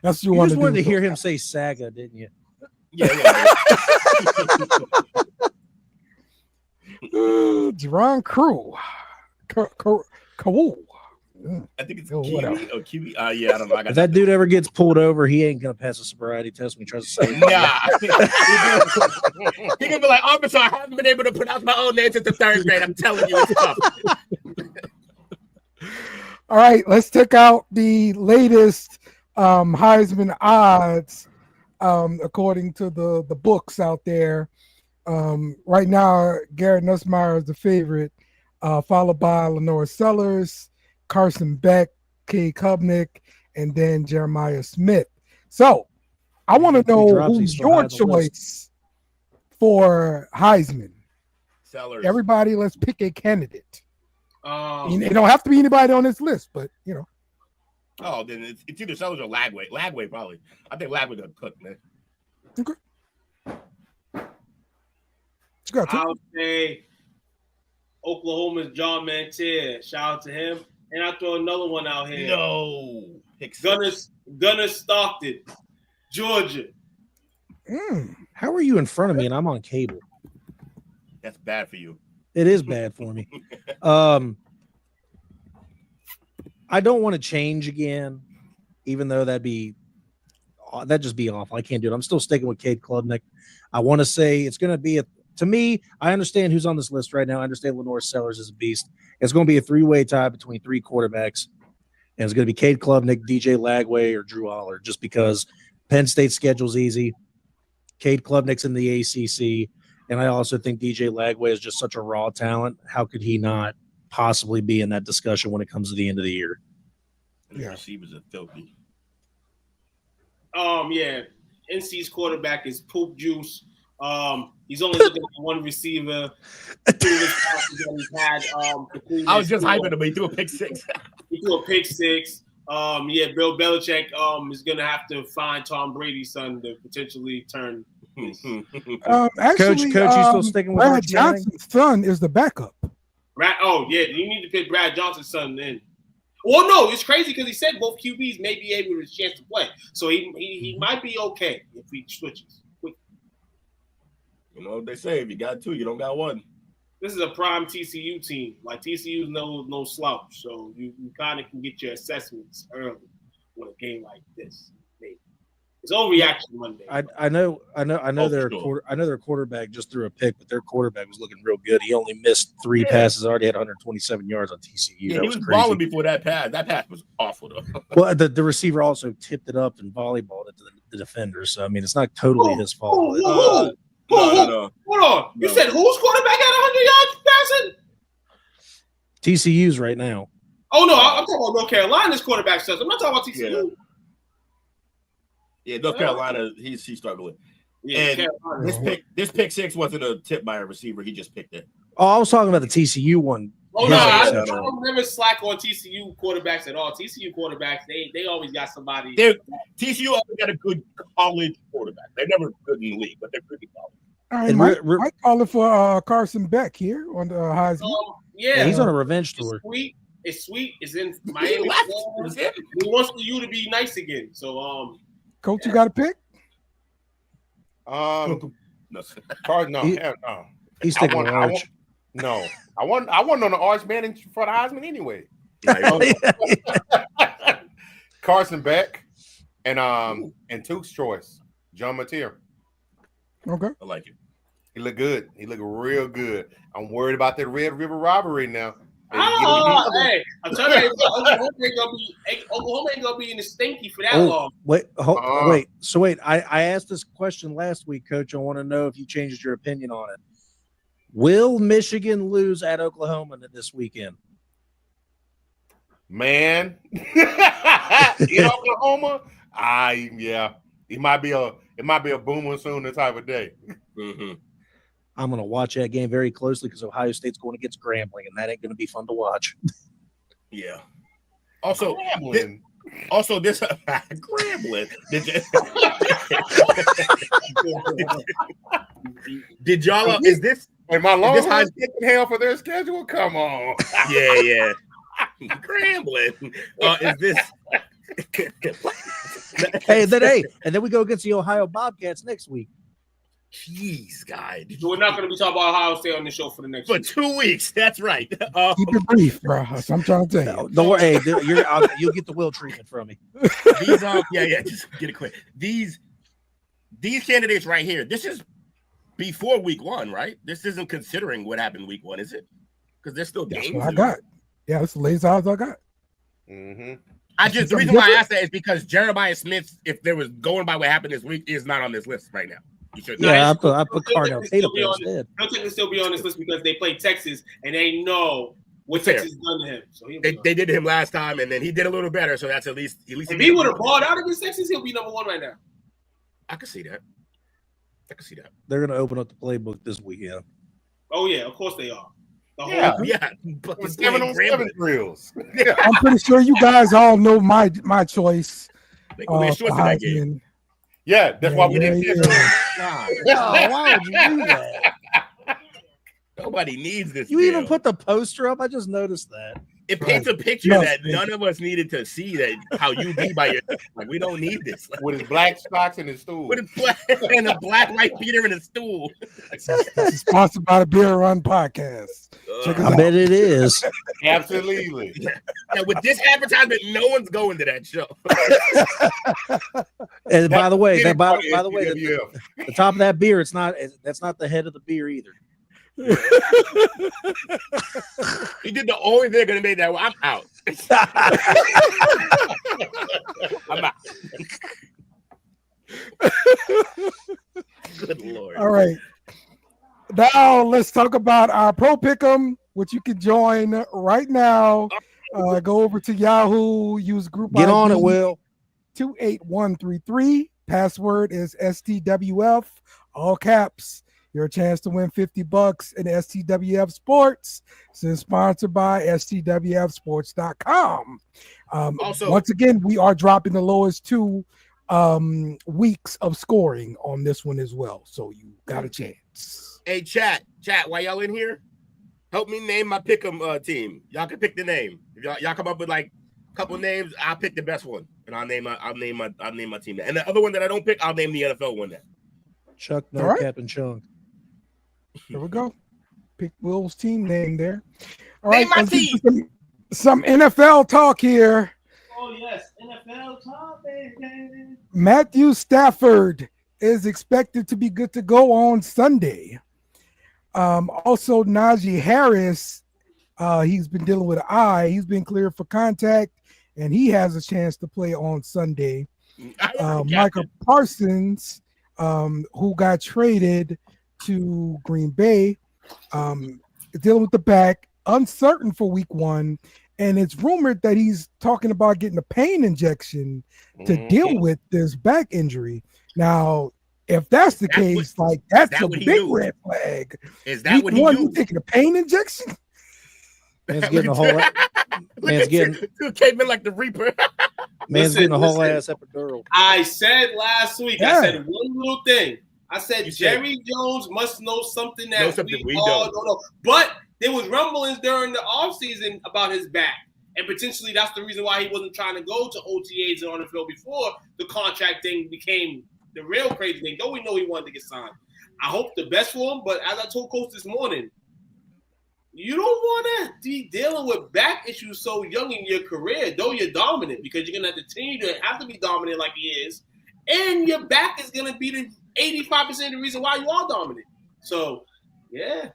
Speaker 4: that's what you want to do.
Speaker 6: Wanted to hear him say Saga, didn't you?
Speaker 7: Yeah.
Speaker 4: Jerron Crew.
Speaker 7: I think it's Kiwi or Kiwi. Yeah, I don't know.
Speaker 6: If that dude ever gets pulled over, he ain't gonna pass a sobriety test when he tries to say it.
Speaker 7: Nah. He gonna be like, officer, I haven't been able to pronounce my own name since the 3rd grade. I'm telling you, it's tough.
Speaker 4: All right, let's check out the latest Heisman odds according to the books out there. Right now, Garrett Nussmeier is the favorite, followed by Lenore Sellers, Carson Beck, Cade Klubnik, and then Jeremiah Smith. So I want to know who's your choice for Heisman.
Speaker 7: Sellers.
Speaker 4: Everybody, let's pick a candidate. It don't have to be anybody on this list, but you know.
Speaker 7: Oh, then it's either Sellers or Lagway. Lagway probably. I think Lagway gonna cook, man.
Speaker 4: Okay.
Speaker 5: I'll say Oklahoma's John Mantier. Shout out to him. And I'll throw another one out here.
Speaker 7: No.
Speaker 5: Gunnar Stockton, Georgia.
Speaker 6: How are you in front of me and I'm on cable?
Speaker 7: That's bad for you.
Speaker 6: It is bad for me. I don't want to change again, even though that'd just be awful. I can't do it. I'm still sticking with Cade Klubnik. I want to say it's going to be to me, I understand who's on this list right now. I understand Lenore Sellers is a beast. It's going to be a 3-way tie between 3 quarterbacks. And it's going to be Cade Klubnik, DJ Lagway, or Drew Aller, just because Penn State's schedule's easy. Cade Klubnik's in the ACC. And I also think DJ Lagway is just such a raw talent. How could he not possibly be in that discussion when it comes to the end of the year?
Speaker 7: The receivers are filthy.
Speaker 5: Yeah. NC's quarterback is poop juice. He's only looking at one receiver.
Speaker 7: I was just hyping him, but he threw a pick 6.
Speaker 5: He threw a pick 6. Bill Belichick is gonna have to find Tom Brady's son to potentially turn.
Speaker 4: Actually,
Speaker 6: Coach, you still sticking with
Speaker 4: Brad Johnson's son is the backup.
Speaker 5: You need to pick Brad Johnson's son then. Well, no, it's crazy because he said both QBs may be able to chance to play, so he might be okay if he switches.
Speaker 7: You know what they say: if you got 2, you don't got 1.
Speaker 5: this is a prime TCU team. Like TCU's no slouch, so you kind of can get your assessments early with a game like this. Maybe. It's overreaction Monday.
Speaker 6: I know their quarterback just threw a pick, but their quarterback was looking real good. He only missed 3 passes, already had 127 yards on TCU.
Speaker 7: Yeah,
Speaker 6: that
Speaker 7: he was
Speaker 6: crazy.
Speaker 7: balling before that pass. That pass was awful though.
Speaker 6: Well, the receiver also tipped it up and volleyballed it to the defender. So I mean, it's not totally his fault.
Speaker 7: No.
Speaker 5: Hold on. You said whose quarterback had 100 yards passing?
Speaker 6: TCU's right now.
Speaker 5: Oh no, I'm talking about North Carolina's quarterback stuff. I'm not talking about TCU.
Speaker 7: Yeah, North Carolina, he's struggling.
Speaker 5: Yeah,
Speaker 7: and this pick six wasn't a tip by a receiver. He just picked it.
Speaker 6: Oh, I was talking about the TCU one.
Speaker 5: Oh no, I don't never slack on TCU quarterbacks at all. TCU quarterbacks, they always got somebody.
Speaker 7: TCU always got a good college quarterback. They're never good in the league, but they're pretty college.
Speaker 4: All right, Mike calling for Carson Beck here on the Heisman.
Speaker 5: Yeah,
Speaker 6: he's on a revenge tour.
Speaker 5: It's sweet. It's in Miami. He wants you to be nice again. So
Speaker 4: Coach, you got a pick?
Speaker 8: No.
Speaker 6: He's taking Arch.
Speaker 8: No, I wasn't on the Arch man for the Heisman anyway. Carson Beck and Tuke's choice, John Mateer.
Speaker 4: Okay,
Speaker 7: I like it.
Speaker 8: He looked good. He looked real good. I'm worried about that Red River robbery now.
Speaker 5: Hey, I'm telling you, Oklahoma ain't gonna be in the stinky for that long.
Speaker 6: Wait. So I asked this question last week, Coach. I want to know if you changed your opinion on it. Will Michigan lose at Oklahoma this weekend?
Speaker 8: Man, in Oklahoma, yeah, it might be a boomer sooner type of day.
Speaker 7: Mm-hmm.
Speaker 6: I'm going to watch that game very closely because Ohio State's going against Grambling, and that ain't going to be fun to watch.
Speaker 7: Yeah. Also, Grambling. This Grambling. Did y'all? Is this?
Speaker 8: Am I long kicking hell for their schedule? Come on.
Speaker 7: Yeah. Grambling. Is this?
Speaker 6: And then we go against the Ohio Bobcats next week.
Speaker 7: Jeez, guy.
Speaker 5: We're not going to be talking about Ohio State on the show for the next
Speaker 7: 2 weeks. That's right.
Speaker 4: Keep it brief, bro. That's what I'm trying to tell you.
Speaker 6: Don't worry. Hey, you'll get the will treatment from me.
Speaker 7: Just get it quick. These candidates right here. This is before week 1, right? This isn't considering what happened week 1, is it? Because there's still games.
Speaker 4: That's what I got. Yeah, that's the latest odds I got.
Speaker 8: Mm-hmm.
Speaker 7: The reason why I asked that is because Jeremiah Smith, if there was going by what happened this week, is not on this list right now.
Speaker 6: I put Cardell Tate up there instead.
Speaker 5: He'll technically still be on this list because they played Texas and they know what Texas done to him. So
Speaker 7: they did to him last time, and then he did a little better. So that's at least.
Speaker 5: If he would have balled out against Texas, he'll be number 1 right now.
Speaker 7: I can see that.
Speaker 6: They're going to open up the playbook this weekend.
Speaker 5: Oh yeah, of course they are.
Speaker 7: Yeah.
Speaker 8: 7-on-7 drills.
Speaker 4: I'm pretty sure you guys all know my choice.
Speaker 8: Yeah, that's why we didn't.
Speaker 6: Why would you do that?
Speaker 7: Nobody needs this.
Speaker 6: You even put the poster up. I just noticed that.
Speaker 7: It paints a picture that none of us needed to see. That how you be by yourself. Like, we don't need this.
Speaker 8: With his black socks and his stool.
Speaker 7: With his black and a black white beater and a stool.
Speaker 4: This is sponsored by the Beer Run Podcast.
Speaker 6: I bet it is.
Speaker 8: Absolutely.
Speaker 7: Yeah, with this advertisement, no one's going to that show.
Speaker 6: And by the way, the top of that beer, that's not the head of the beer either.
Speaker 7: He did the only thing that made that. I'm out. I'm out. Good Lord.
Speaker 4: All right. Now let's talk about our Pro Pick'em, which you can join right now. Go over to Yahoo, use group
Speaker 6: Get
Speaker 4: ID
Speaker 6: on it, Will.
Speaker 4: 28133. Password is STWF, all caps. Your chance to win $50 in STWF Sports. This is sponsored by STWFsports.com. Also, once again, we are dropping the lowest 2 weeks of scoring on this one as well. So you got a chance.
Speaker 7: Hey, chat, while y'all in here, help me name my pick'em team. Y'all can pick the name. If y'all come up with like a couple names, I'll pick the best one, and I'll name my team. And the other one that I don't pick, I'll name the NFL one. Then
Speaker 6: Chuck, no, right. Captain Chunk.
Speaker 4: Here we go. Pick Will's team name there. All
Speaker 7: Name
Speaker 4: right,
Speaker 7: my
Speaker 4: let's get
Speaker 7: team.
Speaker 4: to some NFL talk here.
Speaker 5: Oh yes, NFL top, baby.
Speaker 4: Matthew Stafford is expected to be good to go on Sunday. Also, Najee Harris, he's been dealing with an eye. He's been cleared for contact, and he has a chance to play on Sunday. Micah Parsons, who got traded to Green Bay, dealing with the back, uncertain for week 1. And it's rumored that he's talking about getting a pain injection to deal with this back injury. Now, if that's the case, that's a big red flag.
Speaker 7: Is that what he
Speaker 4: knew?
Speaker 7: knew?
Speaker 4: Taking a pain injection?
Speaker 6: Man's getting a whole. Man's getting.
Speaker 7: Came in like the Reaper.
Speaker 6: Man's getting a whole ass epidural.
Speaker 5: I said last week, I said one little thing. I said
Speaker 7: You
Speaker 5: Jerry
Speaker 7: said-
Speaker 5: Jones must know something that we
Speaker 7: don't.
Speaker 5: don't know. But there was rumblings during the offseason about his back. And potentially that's the reason why he wasn't trying to go to OTAs and on the field before the contract thing became the real crazy thing. Though we know he wanted to get signed. I hope the best for him, but as I told Coach this morning, you don't want to be dealing with back issues so young in your career, though you're dominant, because you're going to continue to have to be dominant like he is. And your back is going to be the 85% of the reason why you are dominant. So, yeah.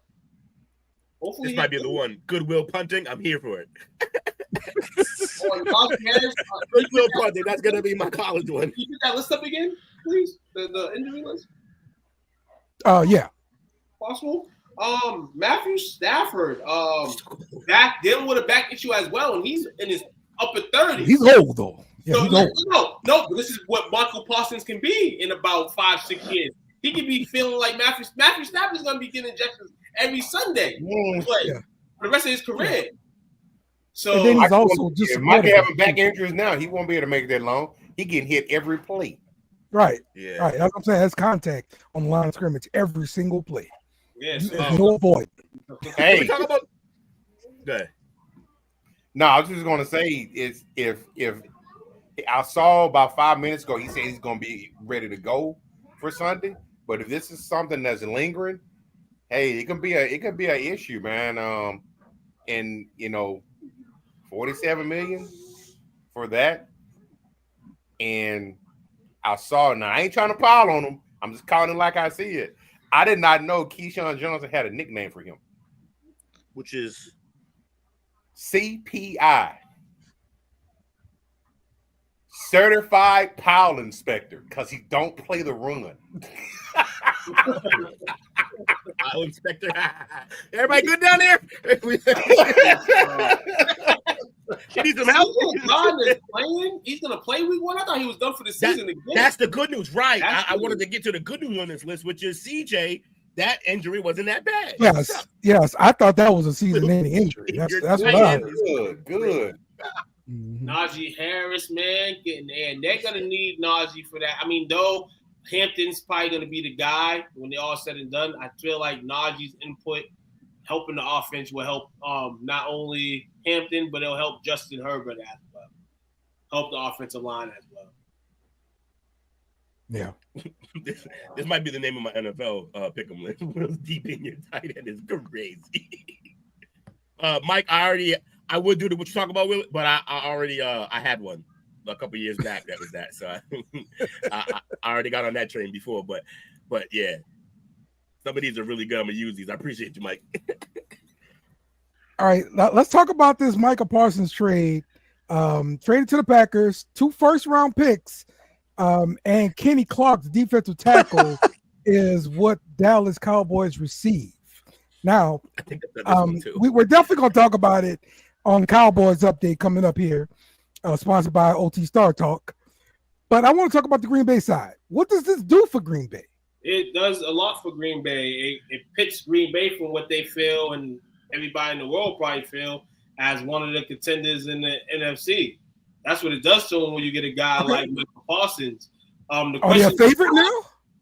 Speaker 5: Hopefully
Speaker 7: This might be the one. Goodwill punting. I'm here for it. Goodwill punting. That's gonna be my college one.
Speaker 5: Can you put that list up again, please? The injury list.
Speaker 4: Yeah.
Speaker 5: Possible. Matthew Stafford. Back dealing with a back issue as well, and he's in his upper 30s.
Speaker 4: He's old though. Yeah,
Speaker 5: So,
Speaker 4: he's old.
Speaker 5: no. But this is what Micah Parsons can be in about 5-6 years. He could be feeling like Matthew Stafford is going to be getting injections every Sunday for the rest of his career. So
Speaker 4: And then he's also just
Speaker 8: if Mike having back injuries now, he won't be able to make it that long. He getting hit every play.
Speaker 4: Right.
Speaker 7: Yeah.
Speaker 4: Right. That's what I'm saying. That's contact on the line of scrimmage every single play.
Speaker 5: yes,
Speaker 4: No avoid.
Speaker 8: Hey,
Speaker 7: Talk about. Good.
Speaker 8: no, I was just gonna say is if I saw about 5 minutes ago, he said he's gonna be ready to go for Sunday. But if this is something that's lingering, hey, it could be an issue, man. And 47 million for that. And I saw it. Now I ain't trying to pile on him. I'm just calling it like I see it. I did not know Keyshawn Johnson had a nickname for him,
Speaker 7: Which is
Speaker 8: CPI, Certified Pile Inspector, because he don't play the run.
Speaker 7: I'll inspector. Everybody good down there? He needs some help.
Speaker 5: is playing. He's going to play week 1. I thought he was done for the season again.
Speaker 7: That's the good news, right?
Speaker 5: That's
Speaker 7: I
Speaker 5: good
Speaker 7: wanted to get to the good news on this list, which is CJ. That injury wasn't that bad.
Speaker 4: Yes. I thought that was a season-ending injury. That's what I heard.
Speaker 8: Good.
Speaker 5: Najee Harris, man, getting there. And they're going to need Najee for that. I mean, though, Hampton's probably going to be the guy when they're all said and done. I feel like Najee's input helping the offense will help not only Hampton, but it'll help Justin Herbert as well. Help the offensive line as well.
Speaker 4: Yeah.
Speaker 7: This might be the name of my NFL pick'em list. Will's deep in your tight end is crazy. Mike, I would do what you talk about, Will, but I already I had one a couple years back that was that. So I already got on that train before, but yeah. Some of these are really good. I'm gonna use these. I appreciate you, Mike.
Speaker 4: All right, let's talk about this Micah Parsons trade. Traded to the Packers, 2 first-round picks, and Kenny Clark, the defensive tackle, is what Dallas Cowboys receive. Now,
Speaker 7: I think that's
Speaker 4: we're definitely going to talk about it on the Cowboys update coming up here, sponsored by OT Star Talk. But I want to talk about the Green Bay side. What does this do for Green Bay?
Speaker 5: It does a lot for Green Bay. It picks Green Bay from what they feel and everybody in the world probably feel as one of the contenders in the NFC. That's what it does to them when you get a guy like Micah Parsons.
Speaker 4: Are they a favorite now?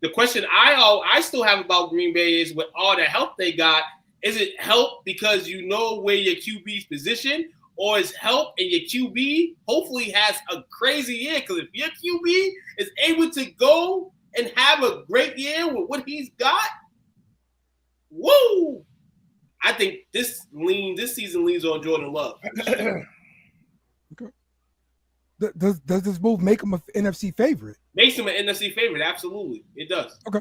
Speaker 5: The question I still have about Green Bay is with all the help they got, is it help because you know where your QB's position, or is help and your QB hopefully has a crazy year? Because if your QB is able to go and have a great year with what he's got, woo! I think this season leans on Jordan Love.
Speaker 4: Does this move make him an NFC favorite?
Speaker 5: Makes him an NFC favorite. Absolutely, it does.
Speaker 4: Okay.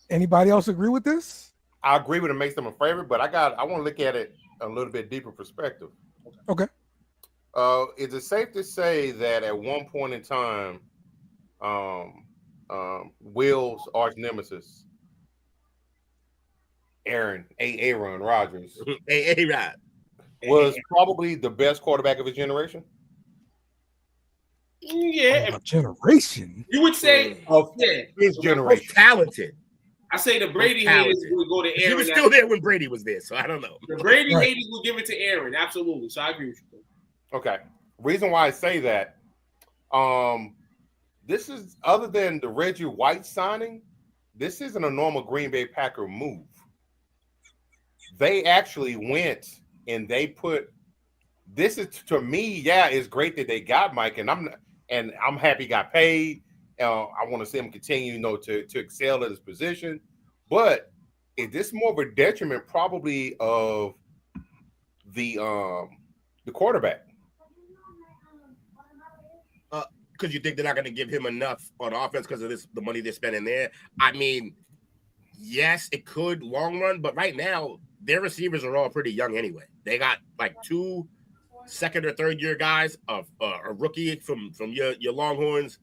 Speaker 4: Anybody else agree with this?
Speaker 8: I agree with it makes them a favorite, but I want to look at it a little bit deeper perspective.
Speaker 4: Okay.
Speaker 8: Is it safe to say that at one point in time, Will's arch nemesis, Aaron Rodgers,
Speaker 7: A-Rod,
Speaker 8: was probably the best quarterback of his generation?
Speaker 5: Yeah,
Speaker 4: A generation.
Speaker 5: you would say
Speaker 8: Of
Speaker 5: yeah.
Speaker 8: his
Speaker 7: most
Speaker 8: generation.
Speaker 7: talented.
Speaker 5: I say the Brady
Speaker 7: talented.
Speaker 5: haters would go to
Speaker 7: He
Speaker 5: Aaron.
Speaker 7: was still there when Brady was there, so I don't know.
Speaker 5: The Brady
Speaker 4: Right.
Speaker 5: haters will give it to Aaron. Absolutely. So I agree with you.
Speaker 8: Okay. Reason why I say that, this is other than the Reggie White signing, this isn't a normal Green Bay Packer move. They actually went and they put this is to me, yeah, it's great that they got Mike, and I'm happy he got paid. I want to see him continue, to excel at his position. But is this more of a detriment probably of the quarterback?
Speaker 7: Because you think they're not going to give him enough on offense because of the money they're spending there. I mean, yes, it could long run, but right now their receivers are all pretty young anyway. They got like 2 second or third year guys, a rookie from your Longhorns.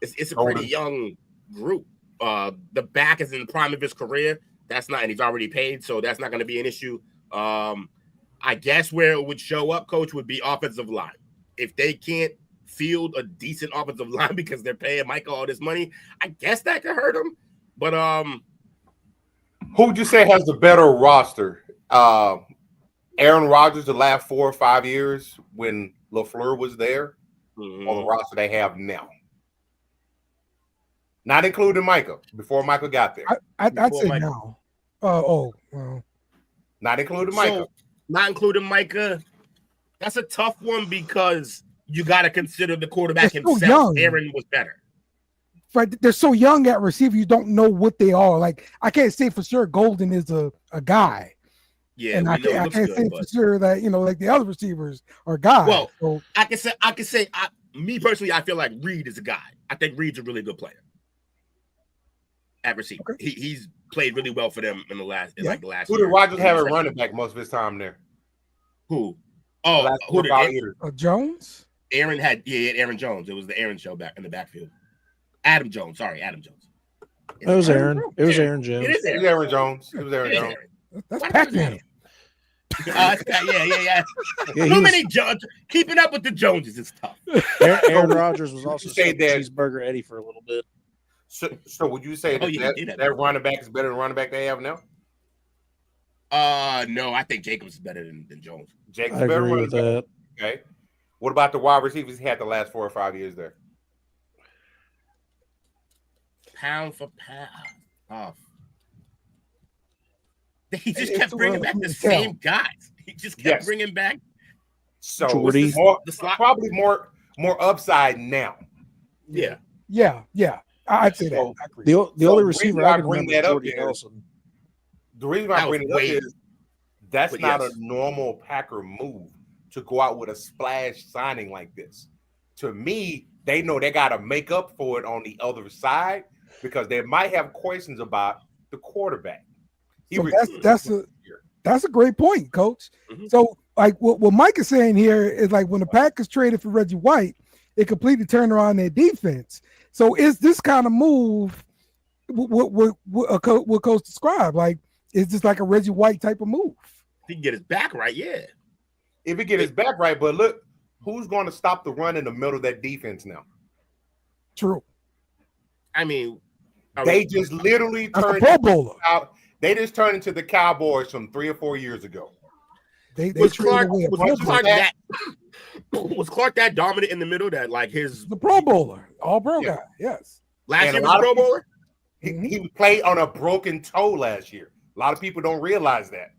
Speaker 7: It's a pretty young group. The back is in the prime of his career. And he's already paid, so that's not going to be an issue. I guess where it would show up, Coach, would be offensive line. If they can't field a decent offensive line because they're paying Micah all this money, I guess that could hurt him. But
Speaker 8: who would you say has the better roster? Aaron Rodgers the last 4 or 5 years when LaFleur was there, or the roster they have now? Not including Micah, before Micah got there.
Speaker 4: I'd say now. Well.
Speaker 8: Not including Micah.
Speaker 7: Not including Micah. That's a tough one because you got to consider the quarterback
Speaker 4: They're so
Speaker 7: himself.
Speaker 4: young.
Speaker 7: Aaron was better.
Speaker 4: Right, they're so young at receiver, you don't know what they are. Like, I can't say for sure Golden is a guy.
Speaker 7: Yeah,
Speaker 4: and I can't say for sure that, like the other receivers are guys.
Speaker 7: Well,
Speaker 4: so,
Speaker 7: I can say, me personally, I feel like Reed is a guy. I think Reed's a really good player at receiver. Okay. He's played really well for them in the last
Speaker 8: Who
Speaker 7: year.
Speaker 8: did Rodgers have at running back most of his time there?
Speaker 7: Who? Oh, who did
Speaker 4: Jones?
Speaker 7: Aaron had Aaron Jones. It was the Aaron show back in the backfield. Adam Jones. Sorry, Adam Jones.
Speaker 6: It was Aaron. It was Aaron Jones.
Speaker 7: It is Aaron.
Speaker 8: It was Aaron Jones. It was Aaron Jones.
Speaker 4: That's Pac-Man.
Speaker 7: Yeah. Too many Jones. Keeping up with the Joneses is tough.
Speaker 6: Aaron Rodgers was also Cheeseburger Eddie for a little bit.
Speaker 8: So would you say that running back is better than running back they have now?
Speaker 7: No, I think Jacobs is better than Jones.
Speaker 8: Jacobs
Speaker 6: I
Speaker 8: better
Speaker 6: agree with that.
Speaker 8: Okay. What about the wide receivers he had the last 4 or 5 years there?
Speaker 7: Pound for pound. He just kept bringing back the same guys. He just kept bringing back.
Speaker 8: So
Speaker 6: Jordy.
Speaker 8: Probably more upside now.
Speaker 7: Yeah.
Speaker 4: I'd say that.
Speaker 6: The only receiver I bring that up is
Speaker 8: Nelson. The reason I bring it up is that's not a normal Packer move to go out with a splash signing like this. To me, they know they got to make up for it on the other side because they might have questions about the quarterback.
Speaker 4: So that's a great point, Coach.
Speaker 7: Mm-hmm.
Speaker 4: So, like what Mike is saying here is like when the Packers traded for Reggie White, it completely turned around their defense. So, is this kind of move what Coach described? Like, is this like a Reggie White type of move?
Speaker 7: If he can get his back right, yeah.
Speaker 8: If he get his back right, but look, who's going to stop the run in the middle of that defense now?
Speaker 4: True.
Speaker 7: I mean,
Speaker 8: they just literally turned
Speaker 4: Pro Bowler.
Speaker 8: They just turned into the Cowboys from 3 or 4 years ago.
Speaker 7: Was Clark that dominant in the middle? That like the
Speaker 4: Pro Bowler, all pro guy. Yes.
Speaker 7: Last year was Pro Bowler.
Speaker 8: He played on a broken toe last year. A lot of people don't realize that.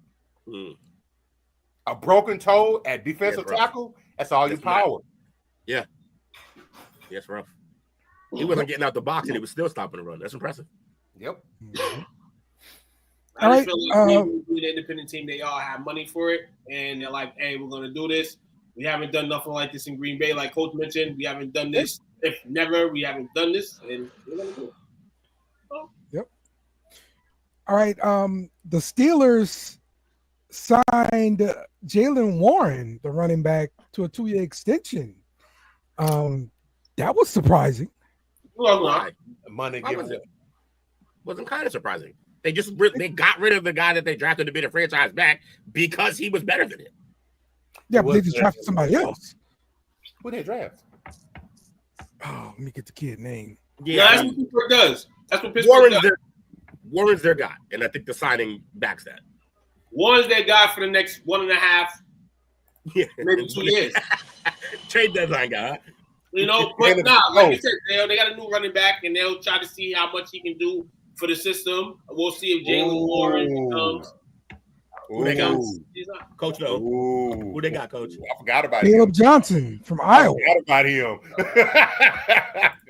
Speaker 8: A broken toe at defensive tackle, that's all your power.
Speaker 7: Yeah. That's rough. He wasn't getting out the box and he was still stopping the run. That's impressive.
Speaker 8: Yep.
Speaker 5: I just feel like maybe the independent team, they all have money for it, and they're like, "Hey, we're gonna do this. We haven't done nothing like this in Green Bay, like Coach mentioned. We haven't done this. If never, we haven't done this, and we're gonna do it."
Speaker 4: Yep. All right. The Steelers signed Jalen Warren, the running back, to a 2-year extension. That was surprising.
Speaker 7: Why?
Speaker 8: Money
Speaker 7: Wasn't kind of surprising. They got rid of the guy that they drafted to be the franchise back because he was better than him.
Speaker 4: Yeah, but they just drafted somebody else.
Speaker 8: Who they draft?
Speaker 4: Oh, let me get the kid name.
Speaker 5: Yeah, that's what Pittsburgh does. That's what Pittsburgh does.
Speaker 7: Warren's their guy, and I think the signing backs that.
Speaker 5: Warren's their guy for the next 1.5, maybe 2 years.
Speaker 7: Trade deadline guy.
Speaker 5: You know, but like you said, they got a new running back, and they'll try to see how much he can do for the system. We'll see if Jalen Warren becomes.
Speaker 7: Who they got? Coach, no. Who they got, Coach?
Speaker 8: I forgot about him.
Speaker 4: Caleb Johnson from Iowa.
Speaker 8: I forgot about him.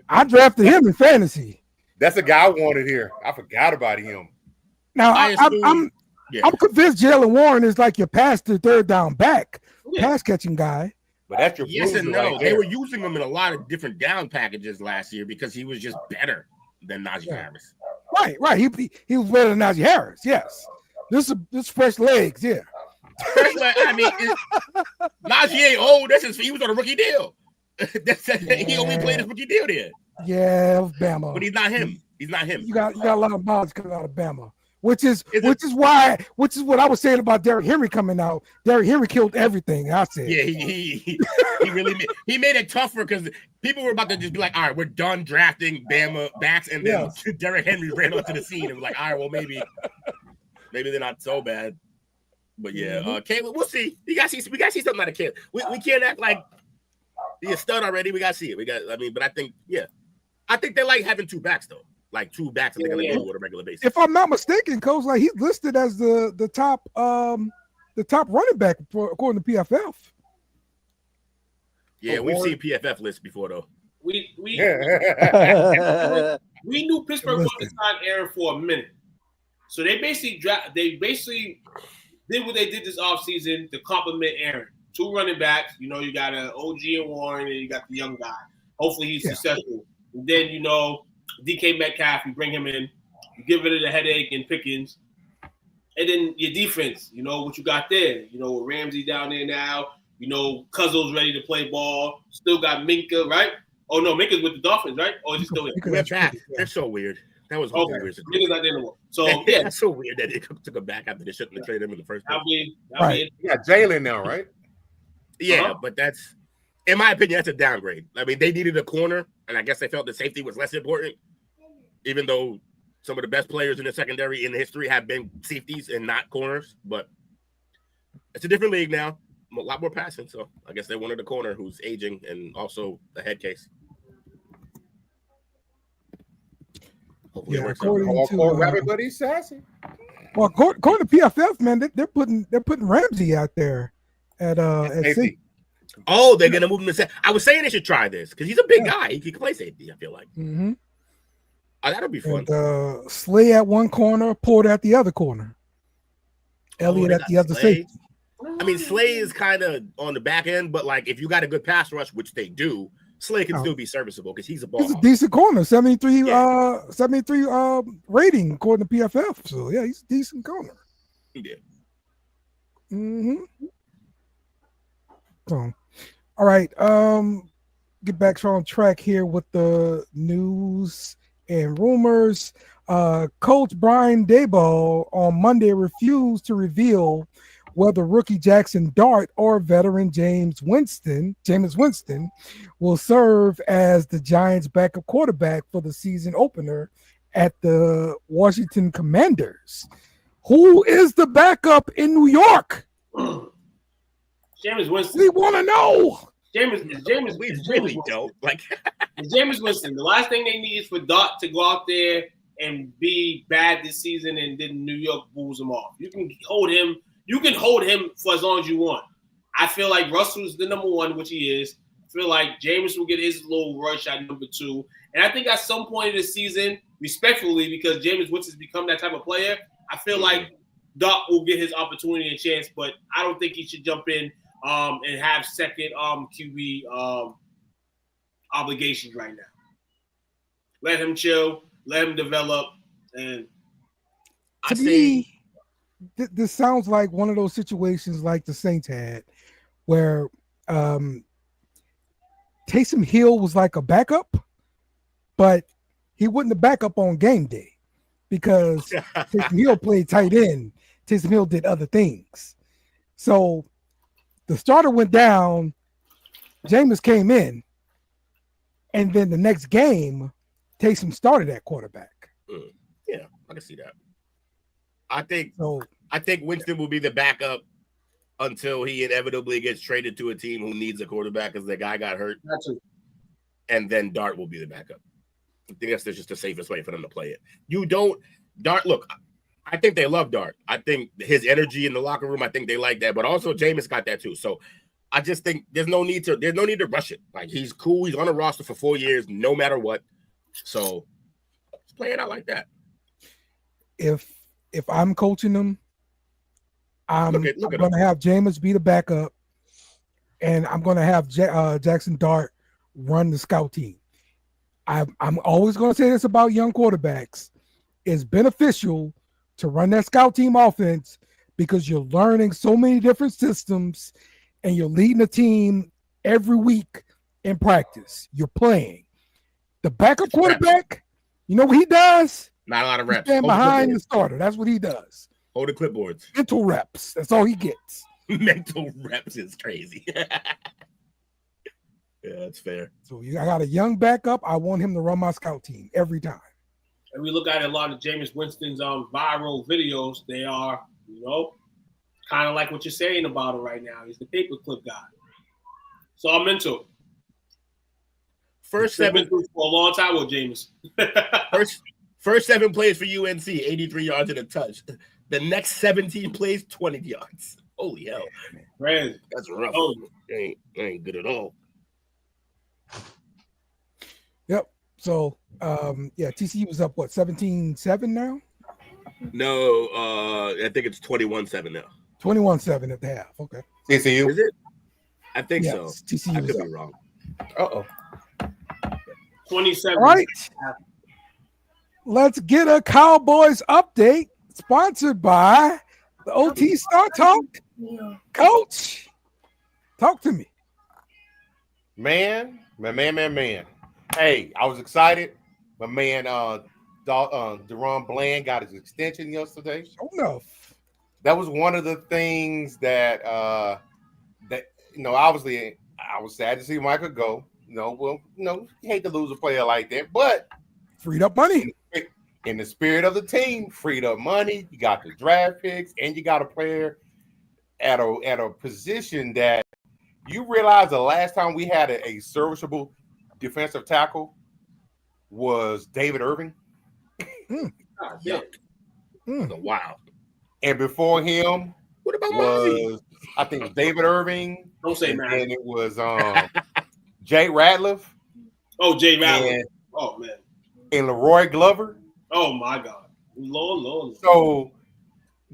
Speaker 4: I drafted him in fantasy.
Speaker 8: That's a guy I wanted here. I forgot about him.
Speaker 4: Now, I'm convinced Jalen Warren is like your third down back, pass catching guy.
Speaker 8: But that's your
Speaker 7: yes and no. They were using him in a lot of different down packages last year because he was just better than Najee Harris.
Speaker 4: Right. He was better than Najee Harris. Yes. This fresh legs. Yeah.
Speaker 7: Fresh leg, I mean, Najee ain't old. He was on a rookie deal. He only played his rookie deal there.
Speaker 4: Yeah, it was Bama.
Speaker 7: But he's not him. He's not him.
Speaker 4: You got a lot of balls coming out of Bama. Which is what I was saying about Derrick Henry coming out. Derrick Henry killed everything. I said,
Speaker 7: yeah, he really made it tougher because people were about to just be like, all right, we're done drafting Bama backs, and then Derrick Henry ran onto the scene and was like, all right, well maybe they're not so bad, but yeah, Caleb, we'll see. We gotta see something out of Caleb. We can't act like he's a stud already. We gotta see it. But I think they like having two backs though. Like two backs that they're gonna go with a regular basis.
Speaker 4: If I'm not mistaken, Coach, like he's listed as the top running back according to PFF.
Speaker 7: Yeah, we've seen PFF lists before though.
Speaker 5: We knew Pittsburgh wanted to sign Aaron for a minute, so they basically did what they did this offseason to complement Aaron. Two running backs, you got an OG and Warren, and you got the young guy. Hopefully he's successful. And then DK Metcalf, you bring him in, you give it a headache and Pickens. And then your defense, what you got there. With Ramsey down there now, Cuzzle's ready to play ball. Still got Minka, right? Oh, no, Minka's with the Dolphins, right? Or is he still
Speaker 7: in? That's so weird. That was really weird.
Speaker 5: Minka's not there anymore. So,
Speaker 7: that's so weird that they took him back after they shouldn't have traded him in the first place.
Speaker 8: You got Jalen now, right?
Speaker 7: Yeah, but that's, in my opinion, that's a downgrade. I mean, they needed a corner, and I guess they felt the safety was less important, even though some of the best players in the secondary in the history have been safeties and not corners. But it's a different league now, a lot more passing. So I guess they wanted a corner who's aging and also a head case. Hopefully
Speaker 8: everybody's sassy.
Speaker 4: Well, according to PFF, man, they're putting Ramsey out there at safety.
Speaker 7: Oh, they're gonna move him to safety. I was saying they should try this because he's a big guy. He can play safety. I feel like.
Speaker 4: Mm-hmm.
Speaker 7: Oh, that'll be fun.
Speaker 4: And, Slay at one corner, Porter at the other corner. Elliott at the other safety.
Speaker 7: I mean, Slay is kind of on the back end, but like if you got a good pass rush, which they do, Slay can still be serviceable because he's a ball.
Speaker 4: He's a decent corner, 73 rating according to PFF. So yeah, he's a decent corner.
Speaker 7: Yeah.
Speaker 4: Mm-hmm. So, all right. Get back on track here with the news and rumors. Coach Brian Daboll on Monday refused to reveal whether rookie Jackson Dart or veteran Jameis Winston will serve as the Giants' backup quarterback for the season opener at the Washington Commanders. Who is the backup in New York?
Speaker 5: Jameis Winston.
Speaker 4: We want to know.
Speaker 5: Jameis,
Speaker 7: we really don't. Like
Speaker 5: Jameis Winston. The last thing they need is for Dart to go out there and be bad this season, and then New York bulls him off. You can hold him. You can hold him for as long as you want. I feel like Russell's the number one, which he is. I feel like Jameis will get his little rush at number two. And I think at some point in the season, respectfully, because Jameis Winston's become that type of player, I feel like Doc will get his opportunity and chance, but I don't think he should jump in and have second QB obligations right now. Let him chill, let him develop, and
Speaker 4: to me, this sounds like one of those situations like the Saints had, where Taysom Hill was like a backup, but he wasn't a backup on game day because Taysom Hill played tight end. Taysom Hill did other things. So the starter went down, Jameis came in, and then the next game, Taysom started at quarterback.
Speaker 7: Yeah, I can see that. I think Winston will be the backup until he inevitably gets traded to a team who needs a quarterback because the guy got hurt. And then Dart will be the backup. I think that's just the safest way for them to play it. Dart, look, I think they love Dart. I think his energy in the locker room, I think they like that. But also Jameis got that too. So I just think there's no need to rush it. Like, he's cool. He's on a roster for 4 years, no matter what. So let's play it out like that.
Speaker 4: If I'm coaching them, I'm going to have Jameis be the backup, and I'm going to have Jackson Dart run the scout team. I'm always going to say this about young quarterbacks. It's beneficial to run that scout team offense because you're learning so many different systems and you're leading a team every week in practice. You're playing. The backup quarterback, you know what he does?
Speaker 7: Not a lot of reps.
Speaker 4: Stand behind the starter. That's what he does.
Speaker 7: Hold the clipboards.
Speaker 4: Mental reps. That's all he gets.
Speaker 7: Mental reps is crazy. Yeah, that's fair.
Speaker 4: So I got a young backup. I want him to run my scout team every time.
Speaker 5: And we look at a lot of Jameis Winston's viral videos. They are, kind of like what you're saying about him right now. He's the paperclip guy. So I'm into it.
Speaker 7: First 7
Speaker 5: for a long time with Jameis.
Speaker 7: First 7 plays for UNC, 83 yards and a touch. The next 17 plays, 20 yards. Holy hell.
Speaker 5: Crazy.
Speaker 7: That's rough. Ain't good at all.
Speaker 4: Yep. So, TCU was up, 17-7 now?
Speaker 7: No, I think it's 21-7 now.
Speaker 4: 21-7 at the half. Okay.
Speaker 8: TCU?
Speaker 7: Is it? I think
Speaker 4: Yes,
Speaker 7: so.
Speaker 4: TCU
Speaker 7: I
Speaker 4: was
Speaker 7: could
Speaker 4: up.
Speaker 7: be wrong.
Speaker 5: 27.
Speaker 4: All right. Let's get a Cowboys update sponsored by the OT Star Talk. Coach, talk to me.
Speaker 8: Man. Hey, I was excited. My man, Deron Bland got his extension yesterday.
Speaker 4: Sure enough.
Speaker 8: That was one of the things that obviously I was sad to see Micah go. You hate to lose a player like that, but
Speaker 4: freed up money.
Speaker 8: In the spirit of the team, freed up money. You got the draft picks, and you got a player at a position that you realize the last time we had a serviceable defensive tackle was David Irving.
Speaker 7: Wow.
Speaker 8: And before him,
Speaker 7: what about
Speaker 8: was I think it was David Irving.
Speaker 5: Don't say man.
Speaker 8: And it was Jay Ratliff.
Speaker 5: Oh, Jay Ratliff. Oh man.
Speaker 8: And Leroy Glover.
Speaker 5: Oh my God. Lord.
Speaker 8: So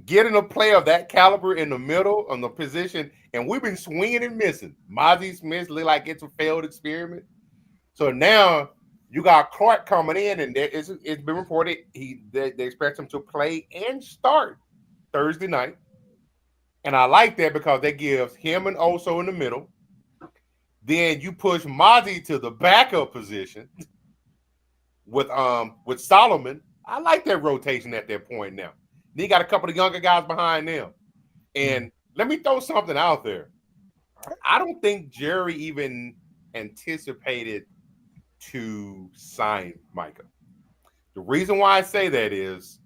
Speaker 8: getting a player of that caliber in the middle on the position, and we've been swinging and missing. Mozzie Smith looked like it's a failed experiment. So now you got Clark coming in, and it's been reported they expect him to play and start Thursday night. And I like that because that gives him and Oso in the middle. Then you push Mozzie to the backup position with Solomon. I like that rotation at that point now. Then you got a couple of younger guys behind them. And let me throw something out there. I don't think Jerry even anticipated to sign Micah. The reason why I say that is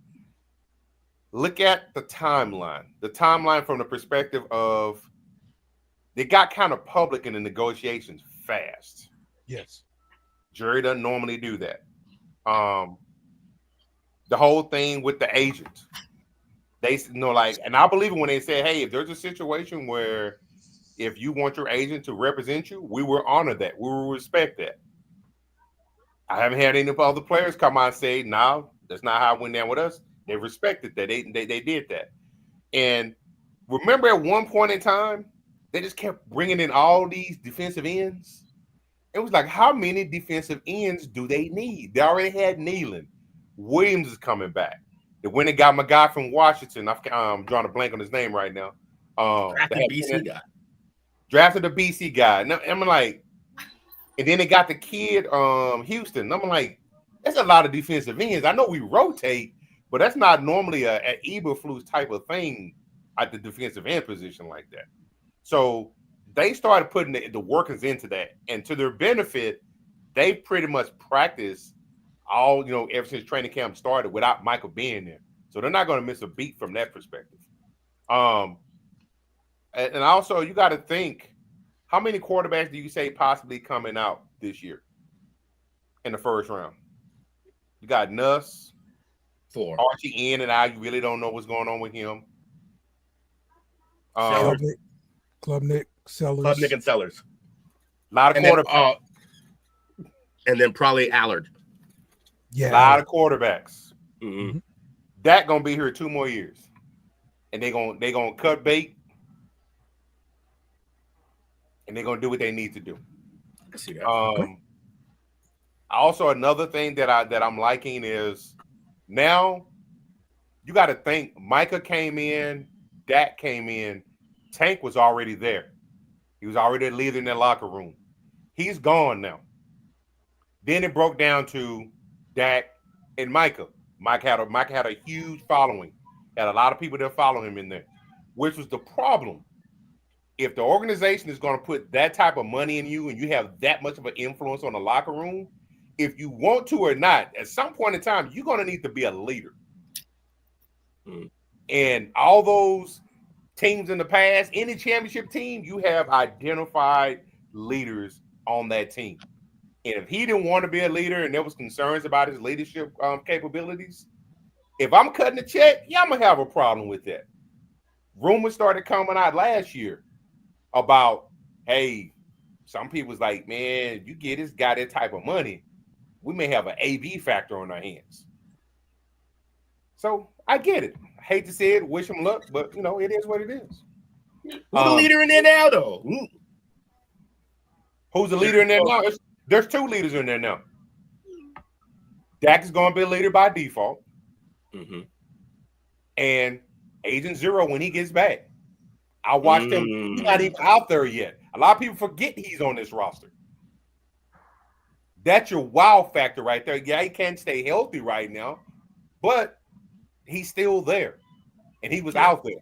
Speaker 8: look at the timeline. The timeline from the perspective of they got kind of public in the negotiations fast.
Speaker 4: Yes.
Speaker 8: Jerry doesn't normally do that. The whole thing with the agent. They and I believe it when they say, hey, if there's a situation where if you want your agent to represent you, we will honor that. We will respect that. I haven't had any other players come out and say, no, that's not how it went down with us. They respected that. They did that. And remember, at one point in time, they just kept bringing in all these defensive ends. It was like, how many defensive ends do they need? They already had Nealon. Williams is coming back. They went and got my guy from Washington. I'm drawing a blank on his name right now. Drafted the BC guy. And I'm like, and then they got the kid Houston. I'm like, that's a lot of defensive ends. I know we rotate, but that's not normally an Eberflus type of thing at the defensive end position like that. So they started putting the workings into that, and to their benefit, they pretty much practiced all, ever since training camp started without Michael being there. So they're not going to miss a beat from that perspective. And also, you got to think, how many quarterbacks do you say possibly coming out this year in the first round? You got Nuss,
Speaker 7: 4.
Speaker 8: Archie in and out. You really don't know what's going on with him.
Speaker 4: Klubnik, Sellers.
Speaker 7: Klubnik and Sellers.
Speaker 8: A lot of quarterbacks.
Speaker 7: And then probably Allard.
Speaker 4: Yeah.
Speaker 8: A lot of quarterbacks.
Speaker 7: Mm-hmm.
Speaker 8: That gonna be here 2 more years, and they gonna cut bait, and they're gonna do what they need to do.
Speaker 7: I see that.
Speaker 8: Also, another thing that I'm liking is now you got to think Micah came in, Dak came in, Tank was already there. He was already a leader in that locker room. He's gone now. Then it broke down to Dak and Micah. Micah had a huge following. Had a lot of people that follow him in there, which was the problem. If the organization is going to put that type of money in you and you have that much of an influence on the locker room, if you want to or not, at some point in time, you're going to need to be a leader. And all those teams in the past, any championship team, you have identified leaders on that team. And if he didn't want to be a leader and there was concerns about his leadership capabilities, if I'm cutting the check, I'm going to have a problem with that. Rumors started coming out last year about, hey, some people's like, man, you get this guy that type of money, we may have an AV factor on our hands. So I get it. I hate to say it, wish him luck, but it is what it is.
Speaker 7: Who's the leader in there now, though?
Speaker 8: Who's the leader in there now? There's 2 leaders in there now. Dak is going to be a leader by default.
Speaker 7: Mm-hmm.
Speaker 8: And Agent Zero, when he gets back, I watched him. He's not even out there yet. A lot of people forget he's on this roster. That's your wow factor right there. Yeah, he can't stay healthy right now, but he's still there. And he was out there.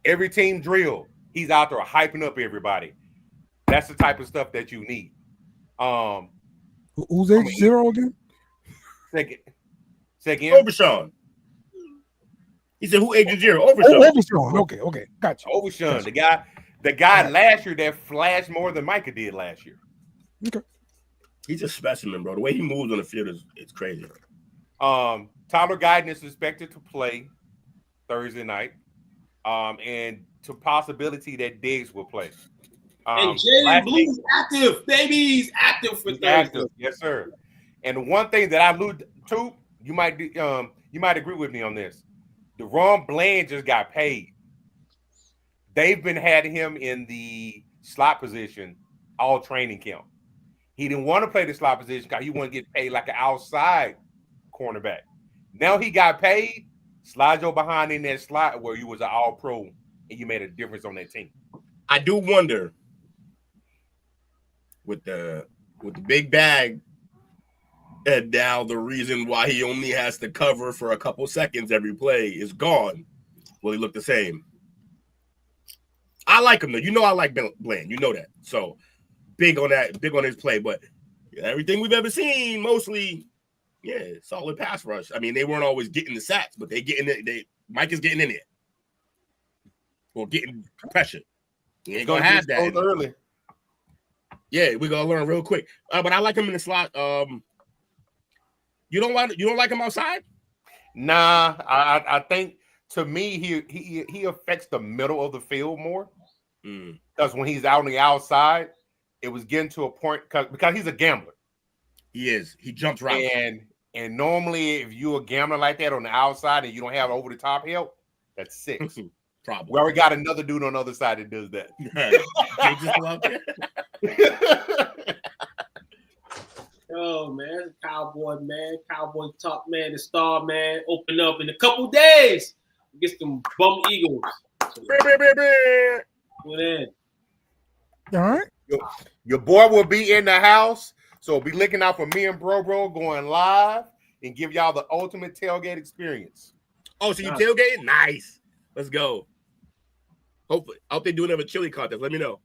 Speaker 8: Every team drill, he's out there hyping up everybody. That's the type of stuff that you need.
Speaker 4: Who's Agent Zero again?
Speaker 8: Second.
Speaker 7: Overshawn. He said, "Who Agent Zero?" Overshawn.
Speaker 4: Overshawn. Okay, gotcha.
Speaker 8: Overshawn, the guy last year that flashed more than Micah did last year.
Speaker 4: Okay.
Speaker 7: He's a specimen, bro. The way he moves on the field is crazy.
Speaker 8: Tyler Guyton is expected to play Thursday night, and to possibility that Diggs will play.
Speaker 5: And Jalen Blue's active, baby. He's active for Thursday.
Speaker 8: Yes, sir. And one thing that I alluded to, you might agree with me on this. DeRon Bland just got paid. They've been had him in the slot position all training camp. He didn't want to play the slot position because he wanted to get paid like an outside cornerback. Now he got paid. Slide your behind in that slot where you was an all-pro and you made a difference on that team.
Speaker 7: I do wonder with the big bag, and now the reason why he only has to cover for a couple seconds every play is gone. Will he look the same? I like him though. I like Bland. You know that. So big on that, big on his play. But everything we've ever seen, mostly, solid pass rush. I mean, they weren't always getting the sacks, but they getting it. Mike is getting in it or getting pressure. He ain't gonna have that
Speaker 8: early.
Speaker 7: Yeah, we're gonna learn real quick. But I like him in the slot. You don't like him outside?
Speaker 8: Nah, I think to me he affects the middle of the field more. Because when he's out on the outside, it was getting to a point because he's a gambler.
Speaker 7: He is. He jumps right.
Speaker 8: And And normally, if you're a gambler like that on the outside and you don't have over the top help, that's 6.
Speaker 7: Probably.
Speaker 8: We already got another dude on the other side that does that.
Speaker 5: Oh man, Cowboy man, Cowboy talk man, the star man. Open up in a couple days. Get some bum Eagles. What in?
Speaker 4: All right.
Speaker 8: Your boy will be in the house, so be looking out for me and Bro going live and give y'all the ultimate tailgate experience.
Speaker 7: Oh, so you tailgating? Nice. Let's go. Hopefully, I hope they do another chili contest. Let me know.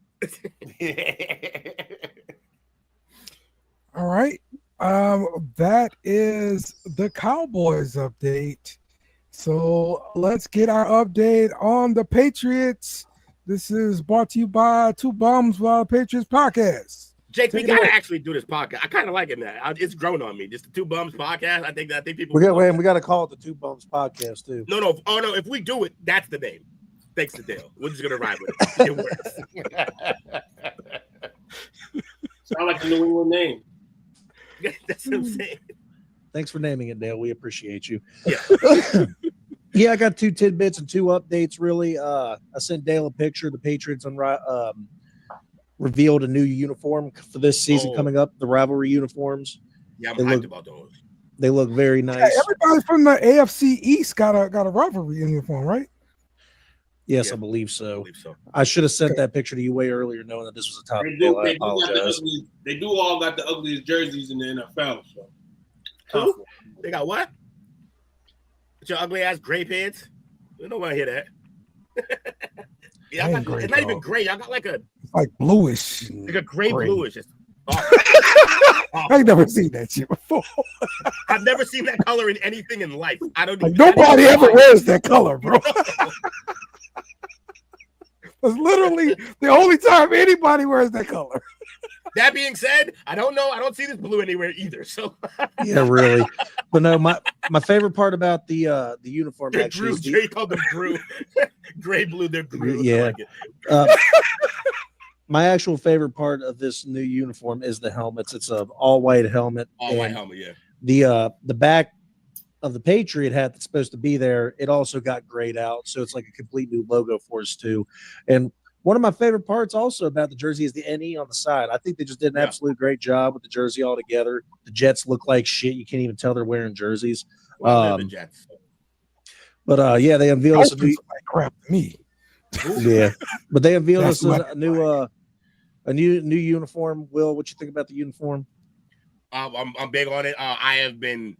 Speaker 4: All right. That is the Cowboys update. So let's get our update on the Patriots. This is brought to you by Two Bums While Patriots podcast.
Speaker 7: Jake, we gotta actually do this podcast. I kind of like it now. It's grown on me. Just the Two Bums podcast. I think people.
Speaker 6: We got to call it the Two Bums podcast too.
Speaker 7: No. Oh no, if we do it, that's the name. Thanks to Dale. We're just gonna ride with it. It works.
Speaker 5: Sound like a New England name.
Speaker 7: That's what I'm saying.
Speaker 6: Thanks for naming it, Dale. We appreciate you.
Speaker 7: Yeah.
Speaker 6: Yeah, I got 2 tidbits and 2 updates, really. I sent Dale a picture. The Patriots revealed a new uniform for this season coming up, the rivalry uniforms.
Speaker 7: Yeah, I'm hyped about those.
Speaker 6: They look very nice.
Speaker 4: Yeah, everybody from the AFC East got a rivalry uniform, right?
Speaker 6: Yes,
Speaker 7: Yeah,
Speaker 6: I believe so. I should have sent that picture to you way earlier, knowing that this was a topic. I apologize.
Speaker 5: They do all got the ugliest jerseys in the NFL. So
Speaker 7: they got what? With your ugly ass gray pants? We don't want to hear that. It's not even gray. Y'all got like
Speaker 4: bluish.
Speaker 7: Like a gray bluish.
Speaker 4: I've never seen that shit before.
Speaker 7: I've never seen that color in anything in life.
Speaker 4: Nobody ever wears that color, bro. It's literally the only time anybody wears that color.
Speaker 7: That being said, I don't know. I don't see this blue anywhere either. So
Speaker 6: yeah, really. But no, my favorite part about the uniform actually is
Speaker 7: Jay called them Drew. Gray blue, they're Drew.
Speaker 6: Yeah. Like my actual favorite part of this new uniform is the helmets. It's an all-white helmet.
Speaker 7: All-white helmet, yeah.
Speaker 6: The back of the Patriot hat that's supposed to be there, it also got grayed out, so it's like a complete new logo for us too. And one of my favorite parts also about the jersey is the NE on the side. I think they just did an absolute great job with the jersey altogether. The Jets look like shit. You can't even tell they're wearing jerseys.
Speaker 7: Well, the Jets.
Speaker 6: But yeah, they unveiled us a new
Speaker 4: crap to me.
Speaker 6: Yeah, but they unveiled us a new uniform. Will, what you think about the uniform?
Speaker 7: I'm big on it. I have been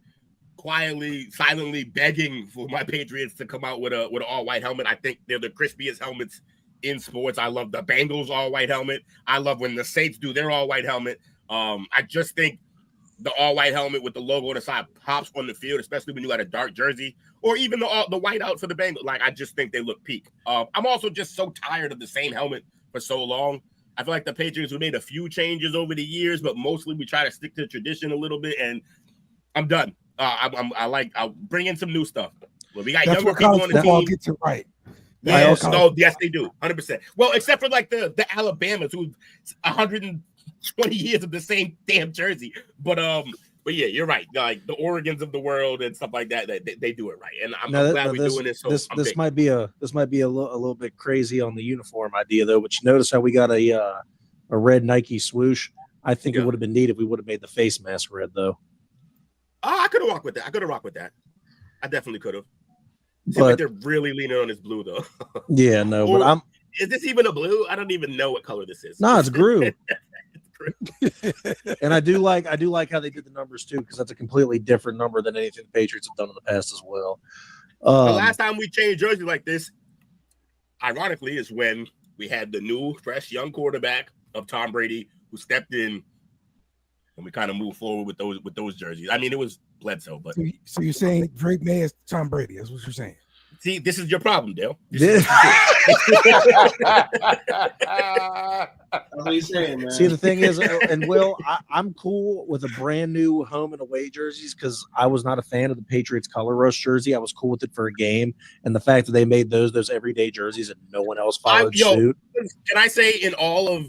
Speaker 7: quietly, silently begging for my Patriots to come out with an all-white helmet. I think they're the crispiest helmets in sports. I love the Bengals all-white helmet. I love when the Saints do their all-white helmet. I just think the all-white helmet with the logo on the side pops on the field, especially when you got a dark jersey, or even the white out for the Bengals. Like, I just think they look peak. I'm also just so tired of the same helmet for so long. I feel like the Patriots, we made a few changes over the years, but mostly we try to stick to tradition a little bit, and I'm done. I'll bring in some new stuff. Well, we got younger people on the team.
Speaker 4: Gets it right.
Speaker 7: Yes, yes, they do, 100%. Well, except for like the Alabamas, who 120 years of the same damn jersey. But yeah, you're right. Like the Oregons of the world and stuff like that, they do it right. And I'm glad we're doing this. So
Speaker 6: this might be a little bit crazy on the uniform idea though. But you notice how we got a red Nike swoosh. I think it would have been neat if we would have made the face mask red though.
Speaker 7: Oh, I could have rocked with that. I definitely could have. Seems
Speaker 6: But
Speaker 7: like they're really leaning on this blue though.
Speaker 6: yeah, no,
Speaker 7: Or,
Speaker 6: but
Speaker 7: is this even a blue? I don't even know what color this is.
Speaker 6: no, it's Gru. And I do like how they did the numbers too, because that's a completely different number than anything the Patriots have done in the past as well.
Speaker 7: The last time we changed jersey like this, ironically, is when we had the new, fresh, young quarterback of Tom Brady who stepped in, and we kind of moved forward with those jerseys. I mean, it was Bledsoe, but
Speaker 4: so you're saying Drake May is Tom Brady? That's what you're saying.
Speaker 7: See, this is your problem, Dale.
Speaker 5: That's what he's saying, man.
Speaker 6: See, the thing is, and Will, I'm cool with a brand new home and away jerseys because I was not a fan of the Patriots color rush jersey. I was cool with it for a game, and the fact that they made those everyday jerseys and no one else followed suit.
Speaker 7: Can I say in all of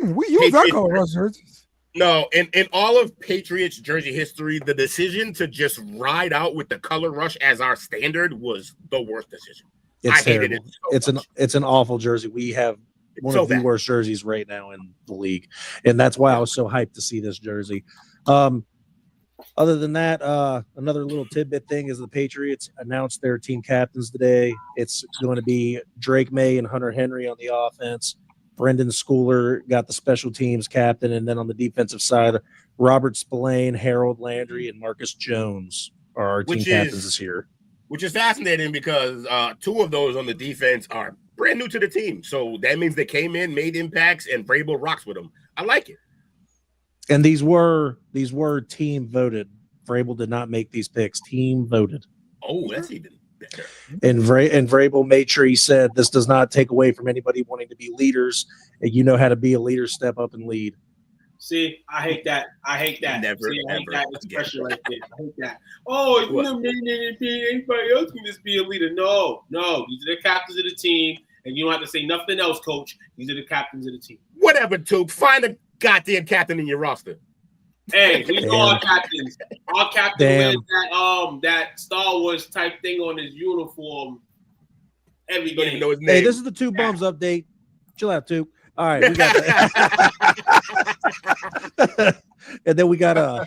Speaker 4: we use our color rush jerseys?
Speaker 7: No, in all of Patriots jersey history, the decision to just ride out with the color rush as our standard was the worst decision.
Speaker 6: It's
Speaker 7: I hated
Speaker 6: terrible.
Speaker 7: it so much.
Speaker 6: It's an awful jersey. We have one
Speaker 7: so
Speaker 6: of the
Speaker 7: bad.
Speaker 6: worst jerseys right now in the league, and that's why I was so hyped to see this jersey. Other than that, another little tidbit thing is the Patriots announced their team captains today. It's going to be Drake May and Hunter Henry on the offense. Brendan Schooler got the special teams captain, and then on the defensive side, Robert Spillane, Harold Landry, and Marcus Jones are our team captains this year.
Speaker 7: Which is fascinating because two of those on the defense are brand new to the team. So that means they came in, made impacts, and Vrabel rocks with them. I like it.
Speaker 6: And these were team voted. Vrabel did not make these picks. Team voted.
Speaker 7: Oh, that's even better.
Speaker 6: And Vrabel made sure he said this does not take away from anybody wanting to be leaders. And you know how to be a leader, step up and lead.
Speaker 5: See, I hate that. I hate that.
Speaker 7: Never,
Speaker 5: See, I hate
Speaker 7: ever
Speaker 5: that expression right there. I hate that. Oh, you know, anybody else can just be a leader. No. These are the captains of the team, and you don't have to say nothing else, coach. These are the captains of the team.
Speaker 7: Whatever, Took. Find a goddamn captain in your roster.
Speaker 5: Hey, we know our captains. Our captain
Speaker 6: Damn.
Speaker 5: wears that Star Wars type thing on his uniform every
Speaker 7: Don't even
Speaker 5: game.
Speaker 7: know his name.
Speaker 6: Hey, this is the Two Bums update. Chill out, Two. All right, we got that. And then we got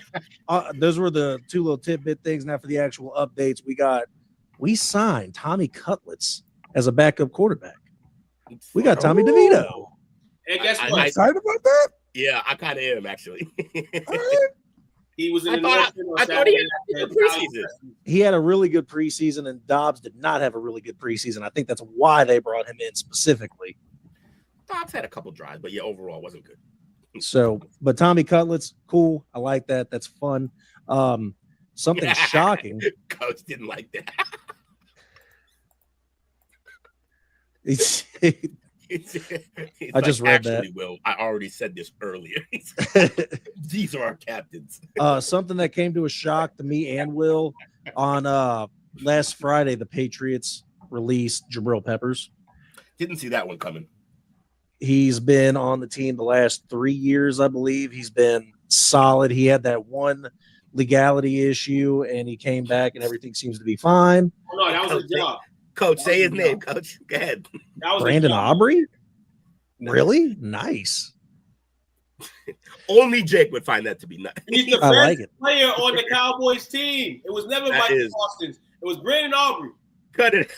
Speaker 6: those were the two little tidbit things. Now for the actual updates, we signed Tommy Cutlets as a backup quarterback. We got Tommy DeVito.
Speaker 5: And guess
Speaker 7: I-
Speaker 5: what?
Speaker 7: I-
Speaker 4: Excited about that?
Speaker 7: Yeah, I kind of am actually.
Speaker 5: He was in
Speaker 7: I
Speaker 5: the
Speaker 7: thought he had a good preseason.
Speaker 6: He had a really good preseason, and Dobbs did not have a really good preseason. I think that's why they brought him in specifically.
Speaker 7: Dobbs had a couple drives, but yeah, overall wasn't good.
Speaker 6: So, but Tommy Cutlets, cool. I like that. That's fun. Something shocking.
Speaker 7: Coach didn't like that.
Speaker 6: It's-
Speaker 7: It's
Speaker 6: I just read that.
Speaker 7: actually, Will, I already said this earlier. These are our captains.
Speaker 6: Something that came to a shock to me and Will on last Friday, the Patriots released Jabril Peppers.
Speaker 7: Didn't see that one coming.
Speaker 6: He's been on the team the last 3 years, I believe. He's been solid. He had that one legality issue, and he came back, and everything seems to be fine.
Speaker 5: Oh, no, that was a job.
Speaker 7: Coach, say his name, Coach. Go ahead.
Speaker 5: That was
Speaker 6: Brandon
Speaker 5: a job.
Speaker 6: Aubrey? Really? Nice.
Speaker 7: Only Jake would find that to be nice.
Speaker 5: He's the
Speaker 6: I
Speaker 5: best
Speaker 6: like it.
Speaker 5: player on the Cowboys team. It was never
Speaker 7: That
Speaker 5: Micah
Speaker 7: is-
Speaker 5: Parsons. It was Brandon Aubrey.
Speaker 7: Cut it.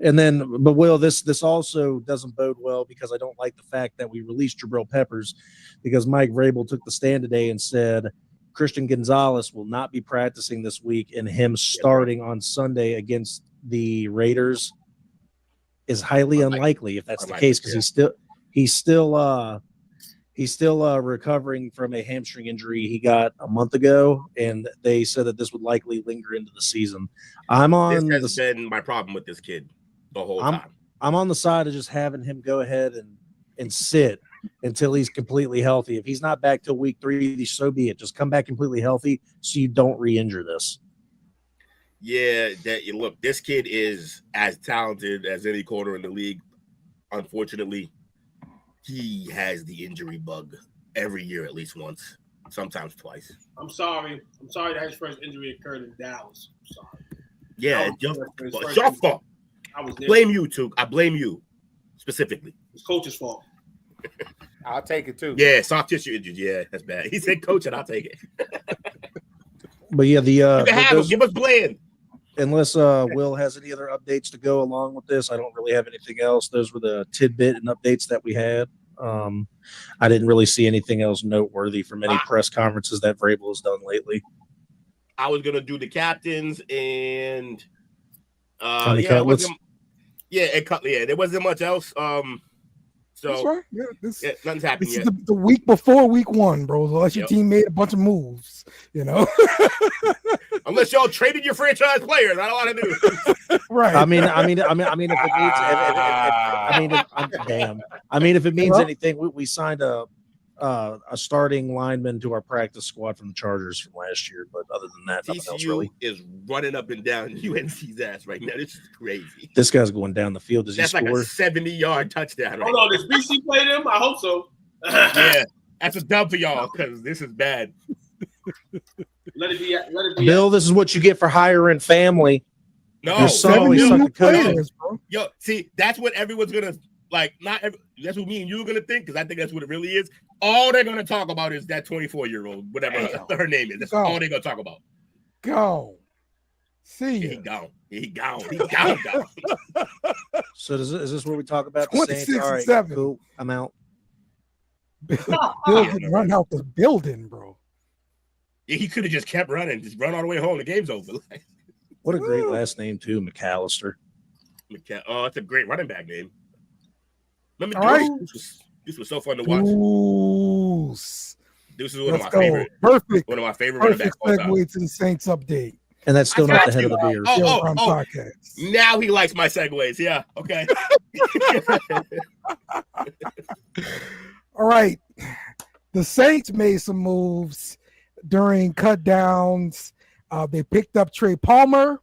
Speaker 6: And then, but Will, this also doesn't bode well because I don't like the fact that we released Jabril Peppers because Mike Vrabel took the stand today and said Christian Gonzalez will not be practicing this week, and him starting on Sunday against the Raiders is highly unlikely if that's the case because he's still recovering from a hamstring injury he got a month ago, and they said that this would likely linger into the season.
Speaker 7: This has been my problem with this kid the whole time.
Speaker 6: I'm on the side of just having him go ahead and sit until he's completely healthy. If he's not back till week 3, so be it. Just come back completely healthy so you don't re-injure this.
Speaker 7: Yeah, look, this kid is as talented as any corner in the league. Unfortunately, he has the injury bug every year, at least once, sometimes twice.
Speaker 5: I'm sorry that his first injury occurred in Dallas. I'm sorry.
Speaker 7: Yeah,
Speaker 5: That was
Speaker 7: it's
Speaker 5: his first
Speaker 7: your
Speaker 5: injury.
Speaker 7: fault.
Speaker 5: I was there.
Speaker 7: Blame you, Took. I blame you specifically.
Speaker 5: It's coach's fault.
Speaker 2: I'll take it too.
Speaker 7: Yeah, soft tissue injury. Yeah, that's bad. He said, "Coach, and I'll take it."
Speaker 6: But yeah,
Speaker 7: You can have him. Give us Bland.
Speaker 6: unless Will has any other updates to go along with this, I don't really have anything else. Those were the tidbit and updates that we had. I didn't really see anything else noteworthy from any press conferences that Vrabel has done lately.
Speaker 7: I was gonna do the captains and
Speaker 6: Tommy Cutlets.
Speaker 7: And Cutler. Yeah, there wasn't much else.
Speaker 4: That's right. Yeah,
Speaker 7: nothing's happened
Speaker 4: this
Speaker 7: yet.
Speaker 4: is the week before week 1, bro. Unless your
Speaker 7: Yep.
Speaker 4: team made a bunch of moves, you know.
Speaker 7: Unless y'all traded your franchise players, I don't want to do.
Speaker 4: Right.
Speaker 6: I mean, if it means
Speaker 4: Well-
Speaker 6: anything, we signed a starting lineman to our practice squad from the Chargers from last year. But other than that, nothing else
Speaker 7: TCU
Speaker 6: really.
Speaker 7: is running up and down UNC's ass right now. This is crazy.
Speaker 6: This guy's going down the field. Does he
Speaker 7: That's like
Speaker 6: score?
Speaker 7: a 70-yard touchdown. Right
Speaker 5: Hold on, does BC play them? I hope so.
Speaker 7: now. Yeah, That's a dub for y'all because this is bad.
Speaker 5: Let it be.
Speaker 6: Bill, this is what you get for hiring family.
Speaker 7: No,
Speaker 6: Your son always sucked the coach.
Speaker 7: Yo, see, that's what everyone's gonna like. That's what me and you are gonna think because I think that's what it really is. All they're gonna talk about is that 24-year-old, whatever her name is. That's all they're gonna talk about.
Speaker 4: Go. See ya.
Speaker 7: He gone. Gone.
Speaker 6: So is this where we talk about the
Speaker 4: 26
Speaker 6: Saints? All
Speaker 4: and
Speaker 6: right,
Speaker 4: 7.
Speaker 6: cool. I'm out.
Speaker 4: Bill getting run out the building, bro.
Speaker 7: Yeah, he could have just kept running, just run all the way home. The game's over.
Speaker 6: What a great last name too, McAllister.
Speaker 7: Oh, it's a great running back name. Let me
Speaker 4: All right.
Speaker 7: This was so fun to watch. This is one of my favorite.
Speaker 4: Perfect.
Speaker 7: One of my favorite running backs.
Speaker 4: Perfect segue to the Saints update.
Speaker 6: And that's still not the head of the Bears.
Speaker 7: Oh. Now he likes my segues. Yeah. Okay.
Speaker 4: All right. The Saints made some moves during cut downs. They picked up Trey Palmer,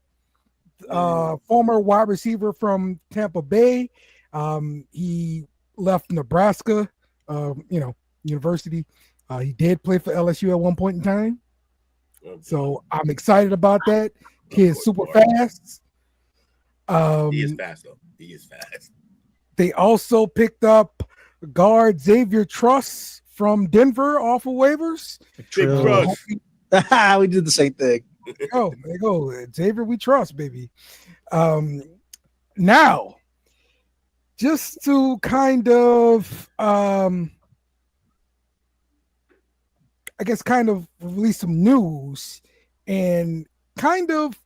Speaker 4: former wide receiver from Tampa Bay. He left Nebraska, university. He did play for LSU at one point in time. So I'm excited about that. Kid's super fast.
Speaker 7: He is fast, though. He is fast.
Speaker 4: They also picked up guard Xavier Truss from Denver off of waivers.
Speaker 6: We did the same thing.
Speaker 4: Oh, there you go. Xavier, we trust, baby. Now, just to kind of, kind of release some news and kind of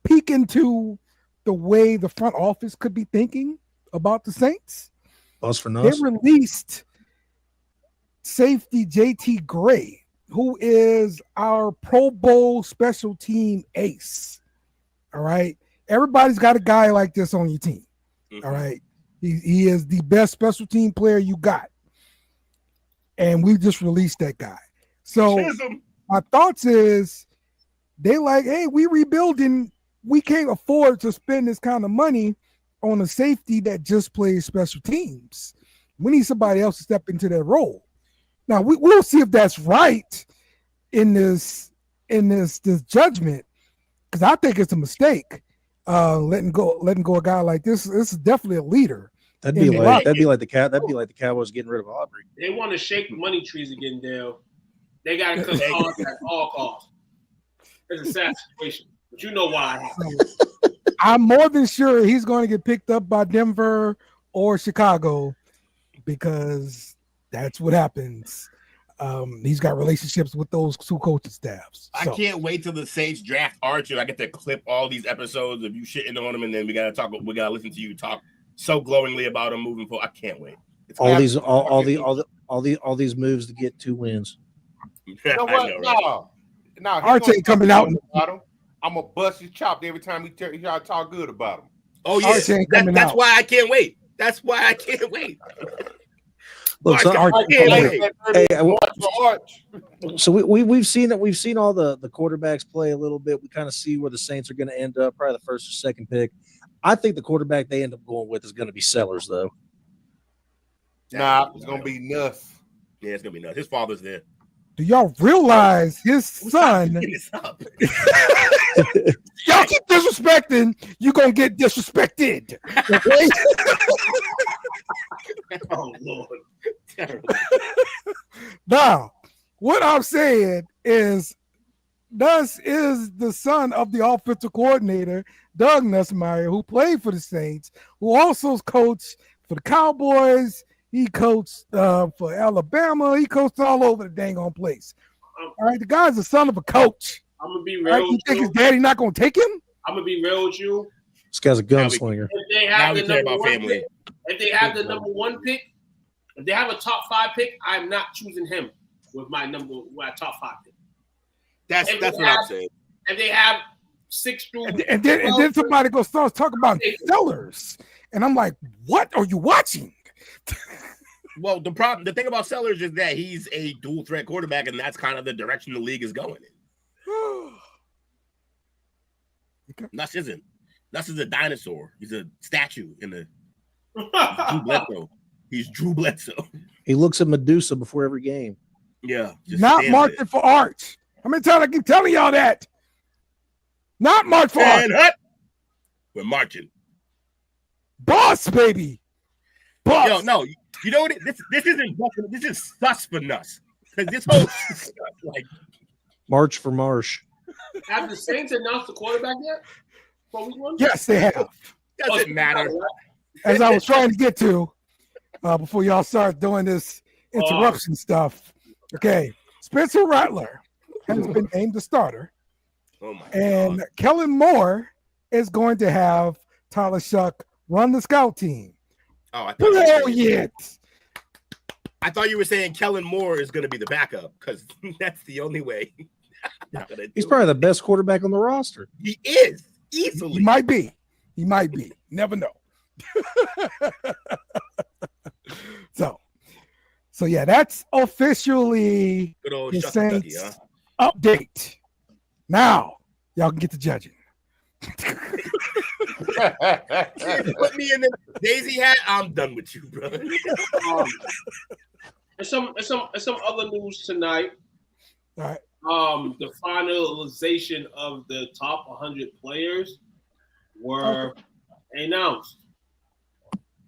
Speaker 4: peek into the way the front office could be thinking about the Saints. They released safety JT Gray, who is our Pro Bowl special team ace. All right. Everybody's got a guy like this on your team. All right. He is the best special team player you got. And we just released that guy. So my thoughts is they like, hey, we rebuilding. We can't afford to spend this kind of money on a safety that just plays special teams. We need somebody else to step into that role. Now we'll see if that's right in this judgment, because I think it's a mistake letting go a guy like this. This is definitely a leader.
Speaker 6: That'd be like the Cowboys getting rid of Aubrey.
Speaker 5: They want to shake money trees again, Dale. They got to cut costs at all costs. It's a sad situation, but you know why.
Speaker 4: I'm more than sure he's going to get picked up by Denver or Chicago, because that's what happens. He's got relationships with those two coaching staffs.
Speaker 7: I can't wait till the Saints draft Archer. I get to clip all these episodes of you shitting on him, and then we gotta listen to you talk so glowingly about him moving forward. I can't wait.
Speaker 6: All these moves to get 2 wins.
Speaker 2: You know what? No,
Speaker 4: Archer ain't coming out.
Speaker 2: I'm gonna bust his chop every time y'all talk good about him.
Speaker 7: Oh yeah, that's why I can't wait. That's why I can't wait.
Speaker 6: Look, so we've seen all the quarterbacks play a little bit. We kind of see where the Saints are going to end up, probably the first or second pick. I think the quarterback they end up going with is going to be Sellers, though.
Speaker 2: Nah, it's going to be Nuss.
Speaker 7: Yeah, it's going to be Nuss. His father's there.
Speaker 4: Do y'all realize his son? Y'all keep disrespecting, you're going to get disrespected. Okay?
Speaker 5: Oh, Lord.
Speaker 4: Now, what I'm saying is, Nuss is the son of the offensive coordinator, Doug Nussmeier, who played for the Saints, who also coached for the Cowboys. He coached for Alabama. He coached all over the dang on place. All right, the guy's the son of a coach.
Speaker 5: I'm gonna be real.
Speaker 4: Right? You think his daddy not gonna take him?
Speaker 5: I'm gonna be real with you.
Speaker 6: This guy's a gunslinger.
Speaker 5: If they have the number one pick, if they have the number 1 pick, if they have a top 5 pick, I'm not choosing him with my top 5 pick.
Speaker 7: That's what I'm saying.
Speaker 5: If they have 6 through,
Speaker 4: and then somebody goes start talking about Sellers, and I'm like, what are you watching?
Speaker 7: Well, the thing about Sellers is that he's a dual threat quarterback, and that's kind of the direction the league is going in. Nuss isn't. Nuss is a dinosaur. He's a statue in the Drew Bledsoe. He's Drew Bledsoe.
Speaker 6: He looks at Medusa before every game.
Speaker 7: Yeah. Just
Speaker 4: Not
Speaker 7: stands
Speaker 4: marching
Speaker 7: there.
Speaker 4: for arts. How many times I keep telling y'all that? Not march for arts.
Speaker 7: And hut. We're marching.
Speaker 4: Boss, baby. Boss.
Speaker 7: Yo, no. You know what? This isn't bucking. This is sus for nuts. Because this whole stuff, like,
Speaker 6: March for Marsh.
Speaker 5: Have the Saints announced the quarterback yet? For week one?
Speaker 4: Yes, they have.
Speaker 7: doesn't matter.
Speaker 4: As I was trying to get to before y'all start doing this interruption stuff. Okay, Spencer Rattler has been named the starter.
Speaker 7: Oh my
Speaker 4: And
Speaker 7: God.
Speaker 4: Kellen Moore is going to have Tyler Shuck run the scout team.
Speaker 7: Oh, I thought you were saying-
Speaker 4: Brilliant.
Speaker 7: I thought you were saying Kellen Moore is going to be the backup because that's the only way.
Speaker 6: He's probably the best quarterback on the roster.
Speaker 7: He is easily.
Speaker 4: He might be. He might be. Never know. So yeah, that's officially
Speaker 7: Good old
Speaker 4: the
Speaker 7: Shuck Kentucky,
Speaker 4: Saints
Speaker 7: huh?
Speaker 4: update. Now y'all can get to judging.
Speaker 7: Put me in the Daisy hat. I'm done with you, brother.
Speaker 5: And some other news tonight.
Speaker 4: All right.
Speaker 5: The finalization of the top 100 players were announced.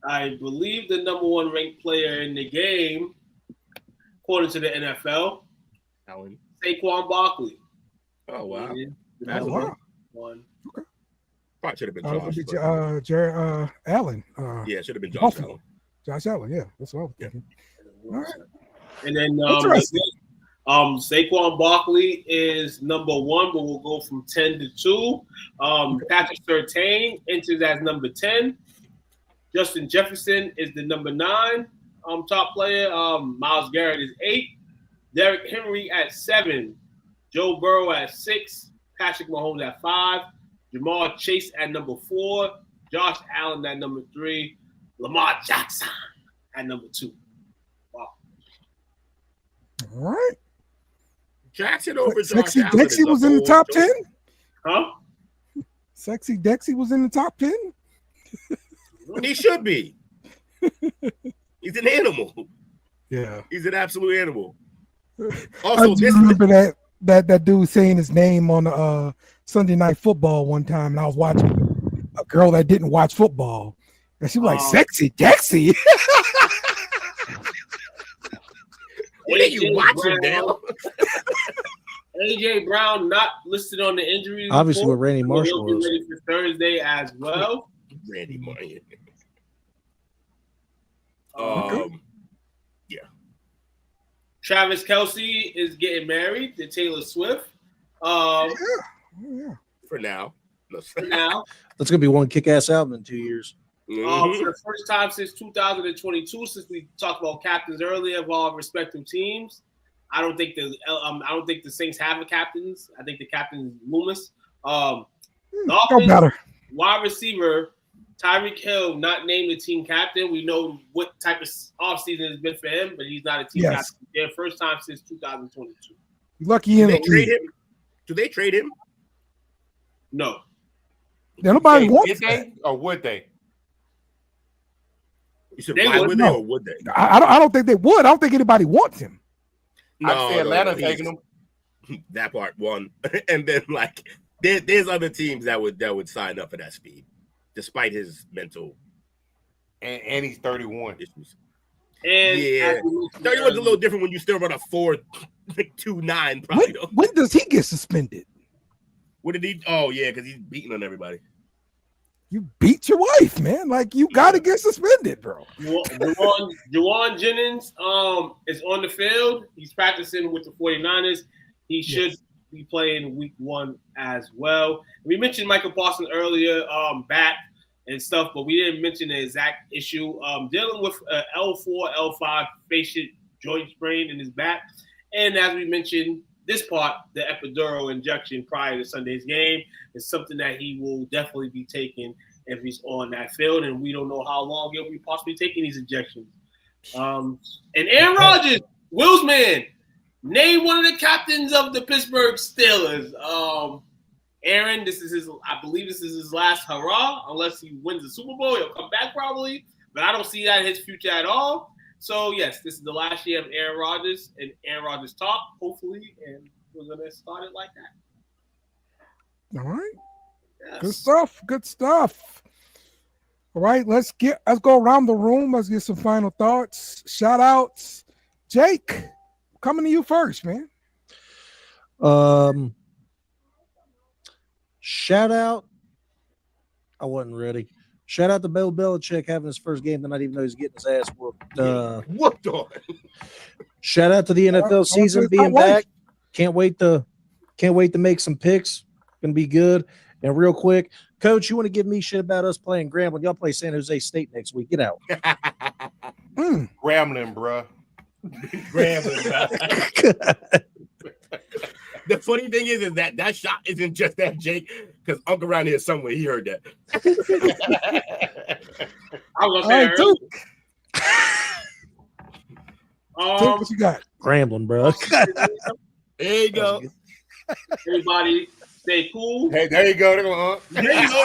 Speaker 5: I believe the number one ranked player in the game, according to the NFL,
Speaker 7: Allen.
Speaker 5: Saquon Barkley.
Speaker 7: Oh wow.
Speaker 5: is the
Speaker 7: That's
Speaker 5: number
Speaker 4: wow.
Speaker 5: one.
Speaker 7: Probably should have been
Speaker 4: It'd
Speaker 7: Josh.
Speaker 4: be
Speaker 7: but-
Speaker 4: Jared Allen.
Speaker 7: yeah, it should have been Josh
Speaker 4: Buffalo.
Speaker 7: Allen.
Speaker 4: Josh Allen. Yeah, that's what I was thinking. All right.
Speaker 5: And then
Speaker 4: Interesting.
Speaker 5: Saquon Barkley is number one, but we'll go from 10 to 2. Patrick Surtain enters as number 10. Justin Jefferson is the number 9 top player. Myles Garrett is 8. Derrick Henry at 7. Joe Burrow at 6. Patrick Mahomes at 5. Jamar Chase at number 4. Josh Allen at number 3. Lamar Jackson at number 2. Wow.
Speaker 4: All right.
Speaker 7: Jackson over Josh
Speaker 4: Sexy
Speaker 7: Allen.
Speaker 4: Dexy
Speaker 7: is a
Speaker 4: was in the
Speaker 7: whole
Speaker 4: top
Speaker 7: story.
Speaker 4: 10.
Speaker 5: Huh?
Speaker 4: Sexy Dexy was in the top 10.
Speaker 7: He should be. He's an animal.
Speaker 4: Yeah.
Speaker 7: He's an absolute animal.
Speaker 4: I
Speaker 7: Also,
Speaker 4: just
Speaker 7: this
Speaker 4: remember that dude saying his name on Sunday Night Football one time, and I was watching a girl that didn't watch football, and she was like, "Sexy Dexy."
Speaker 7: what are you watching, Dale?
Speaker 5: AJ Brown not listed on the injury
Speaker 6: Obviously,
Speaker 5: report,
Speaker 6: what Randy
Speaker 5: so
Speaker 6: Marshall
Speaker 5: he'll be
Speaker 6: was.
Speaker 5: ready for Thursday as well.
Speaker 7: Randy Martin.
Speaker 5: Travis Kelce is getting married to Taylor Swift.
Speaker 4: Yeah.
Speaker 7: For now. No,
Speaker 5: For now,
Speaker 6: That's gonna be one kick-ass album in 2 years.
Speaker 7: Mhm.
Speaker 5: for the first time since 2022, since we talked about captains earlier of all respective teams, I don't think the Saints have a captains. I think the captain is Loomis.
Speaker 4: No
Speaker 5: Dolphins
Speaker 4: better.
Speaker 5: wide receiver Tyreek Hill not named the team captain. We know what type of offseason has been for him, but he's not a team
Speaker 4: Yes.
Speaker 5: captain. Their first time since 2022.
Speaker 4: Lucky
Speaker 7: Do
Speaker 4: in
Speaker 7: they
Speaker 4: the
Speaker 7: trade
Speaker 4: league.
Speaker 7: him? Do they trade him?
Speaker 5: No.
Speaker 4: Yeah, nobody
Speaker 2: Did
Speaker 4: wants that.
Speaker 2: they or would they?
Speaker 7: You said
Speaker 5: They
Speaker 7: why
Speaker 5: would.
Speaker 7: would they
Speaker 4: No.
Speaker 7: or would they?
Speaker 4: I don't think they would. I don't think anybody wants him.
Speaker 2: I'd say Atlanta
Speaker 7: he's-
Speaker 2: taking them.
Speaker 7: That part one, and then like there's other teams that would sign up for that speed, despite his mental
Speaker 2: And he's 31.
Speaker 7: issues.
Speaker 5: And
Speaker 7: Yeah.
Speaker 5: as we mentioned
Speaker 7: 31's a
Speaker 5: earlier,
Speaker 7: little different when you still run a 4.29 probably. Though.
Speaker 4: When does he get suspended?
Speaker 7: What did he? Oh yeah, because he's beating on everybody.
Speaker 4: You beat your wife, man. Like you got to get suspended, bro.
Speaker 5: Juwan Jennings is on the field. He's practicing with the 49ers. He should be playing week 1 as well. We mentioned Micah Parsons earlier, back and stuff, but we didn't mention the exact issue. Dealing with L4, L5 fascial joint sprain in his back. And as we mentioned, this part, the epidural injection prior to Sunday's game, is something that he will definitely be taking if he's on that field. And we don't know how long he'll be possibly taking these injections. And Aaron Rodgers, Will's man, named one of the captains of the Pittsburgh Steelers. Aaron, I believe this is his last hurrah, unless he wins the Super Bowl. He'll come back probably, but I don't see that in his future at all. So yes, this is the last year of Aaron Rodgers and Aaron Rodgers talk, hopefully, and we're gonna start it like that.
Speaker 4: All right.
Speaker 5: Yes.
Speaker 4: Good stuff. Good stuff. All right, let's go around the room. Let's get some final thoughts. Shout outs. Jake, coming to you first, man.
Speaker 6: Shout out. I wasn't ready. Shout out to Bill Belichick having his first game tonight, even though he's getting his ass whooped.
Speaker 7: Whooped on.
Speaker 6: Shout out to the NFL season being back. Can't wait to make some picks. Gonna be good. And real quick, Coach, you want to give me shit about us playing Grambling? Y'all play San Jose State next week. Get out.
Speaker 2: Grambling, bro.
Speaker 7: The funny thing is that shot isn't just that, Jake, because Uncle around here somewhere, he heard that.
Speaker 5: I was gonna say that earlier.
Speaker 4: What you got?
Speaker 6: Grambling, bro.
Speaker 7: There you go.
Speaker 5: Everybody stay cool.
Speaker 2: Hey, there you go. There you go.
Speaker 7: There you go.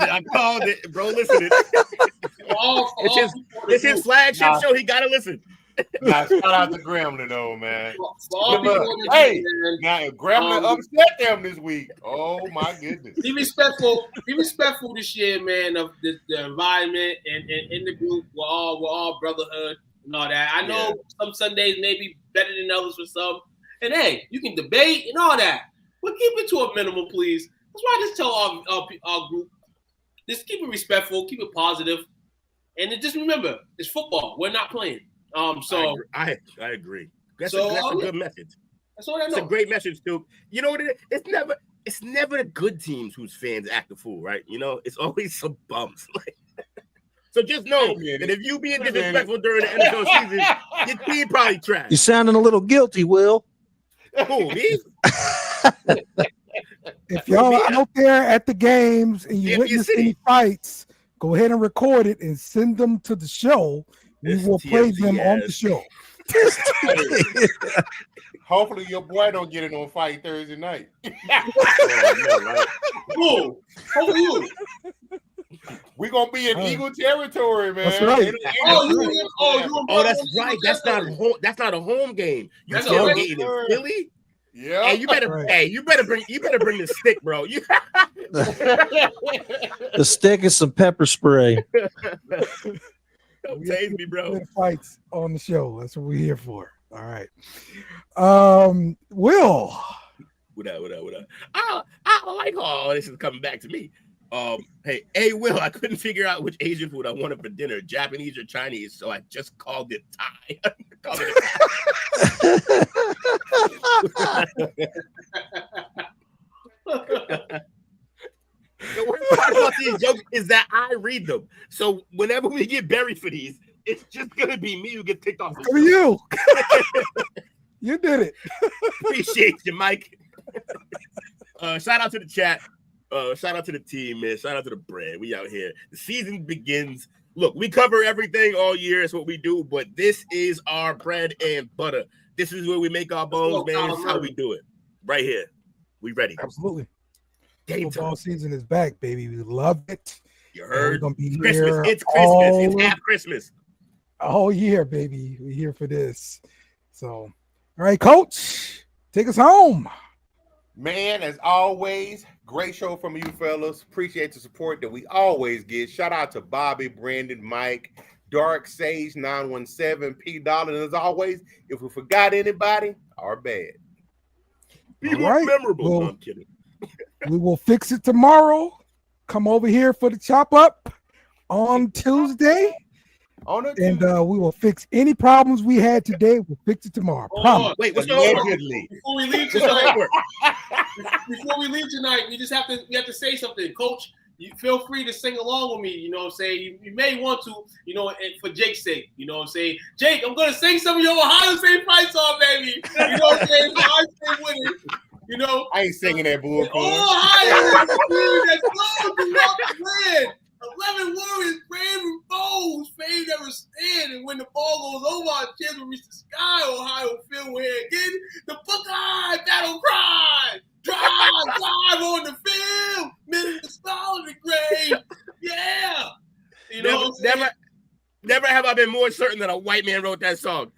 Speaker 7: I called it, bro. Listen, it's his flagship show. He gotta listen.
Speaker 2: Nah, shout out to Grambling, though, man.
Speaker 5: Hey,
Speaker 2: now if Grambling upset them this week, oh my goodness.
Speaker 5: Be respectful. Be respectful this year, man, of the environment and in the group. We're all brotherhood and all that. I know some Sundays may be better than others for some. And hey, you can debate and all that. But keep it to a minimum, please. That's why I just tell our group, just keep it respectful, keep it positive, and then just remember, it's football. We're not playing. So
Speaker 7: I agree. That's a good message.
Speaker 5: That's all I know.
Speaker 7: It's a great message too. You know what it is? It's never the good teams whose fans act the fool, right? You know, it's always some bums. So just know that if you being disrespectful during the NFL season, your team probably trash.
Speaker 6: You're sounding a little guilty, Will.
Speaker 7: Who, me?
Speaker 4: If y'all are out there at the games and you witness any fights, go ahead and record it and send them to the show. We will play them on the show.
Speaker 2: Hopefully your boy don't get it on Fight Thursday night.
Speaker 5: Who?
Speaker 2: We're gonna be in Eagle territory, man.
Speaker 4: That's right.
Speaker 7: That's right. That's not a home game. You tailgating in Philly?
Speaker 2: Yeah.
Speaker 7: Hey, you better bring the stick, bro.
Speaker 6: The stick is some pepper spray.
Speaker 7: Don't tase me, bro.
Speaker 4: Fights on the show. That's what we're here for. All right. Will.
Speaker 7: What up? I like all this is coming back to me. Hey, Will, I couldn't figure out which Asian food I wanted for dinner, Japanese or Chinese, so I just called it Thai. The worst part about these jokes is that I read them. So whenever we get buried for these, it's just gonna be me who gets kicked off.
Speaker 4: For you. You did it.
Speaker 7: Appreciate you, Mike. Shout out to the chat. Shout out to the team, man. Shout out to the brand. We out here. The season begins. Look, we cover everything all year. It's what we do, but this is our bread and butter. This is where we make our bones, man. This is how we do it. Right here. We ready.
Speaker 4: Absolutely.
Speaker 7: Game
Speaker 4: Football
Speaker 7: time.
Speaker 4: season is back, baby. We love it.
Speaker 7: You heard?
Speaker 4: We're gonna be
Speaker 7: Christmas.
Speaker 4: here
Speaker 7: It's Christmas. It's half Christmas.
Speaker 4: All year, baby. We're here for this. So, all right, Coach, take us home.
Speaker 2: Man, as always, great show from you fellas. Appreciate the support that we always get. Shout out to Bobby, Brandon, Mike, Dark Sage 917, P Dollar. And as always, if we forgot anybody, our bad.
Speaker 7: Be more memorable.
Speaker 4: Well,
Speaker 7: no, I'm kidding.
Speaker 4: We will fix it tomorrow. Come over here for the chop up on Tuesday. And we will fix any problems we had today. We'll fix it tomorrow. Promise.
Speaker 7: Wait, what's the homework?
Speaker 5: Before we leave tonight, we have to say something, Coach. You feel free to sing along with me. You know what I'm saying? You may want to, you know, for Jake's sake. You know what I'm saying? Jake, I'm gonna sing some of your Ohio State fight song, baby. You know what I'm saying? Ohio State winning. You know,
Speaker 2: I ain't singing that bull.
Speaker 5: Ohio State, 11 Warriors, brave and foes, fame never stand. And when the ball goes over, our kids will reach the sky. Ohio field where again the Buckeye battle cry. Drive on the field, men in the solid grave.
Speaker 7: Never have I been more certain that a white man wrote that song.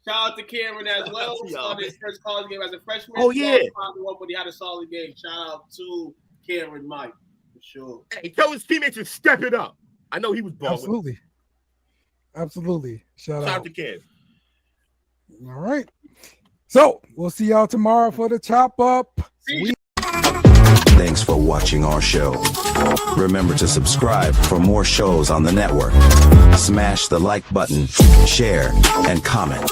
Speaker 5: Shout out to Cameron as well. Started his first college game as a freshman.
Speaker 7: Oh, yeah.
Speaker 5: But he had a solid game. Shout out to Cameron Mike, for sure.
Speaker 7: Hey, tell his teammates to step it up. I know he was balling.
Speaker 4: Absolutely. Shout out
Speaker 7: to Cam.
Speaker 4: All right. So we'll see y'all tomorrow for the chop up.
Speaker 9: Thanks for watching our show. Remember to subscribe for more shows on the network. Smash the like button, share, and comment.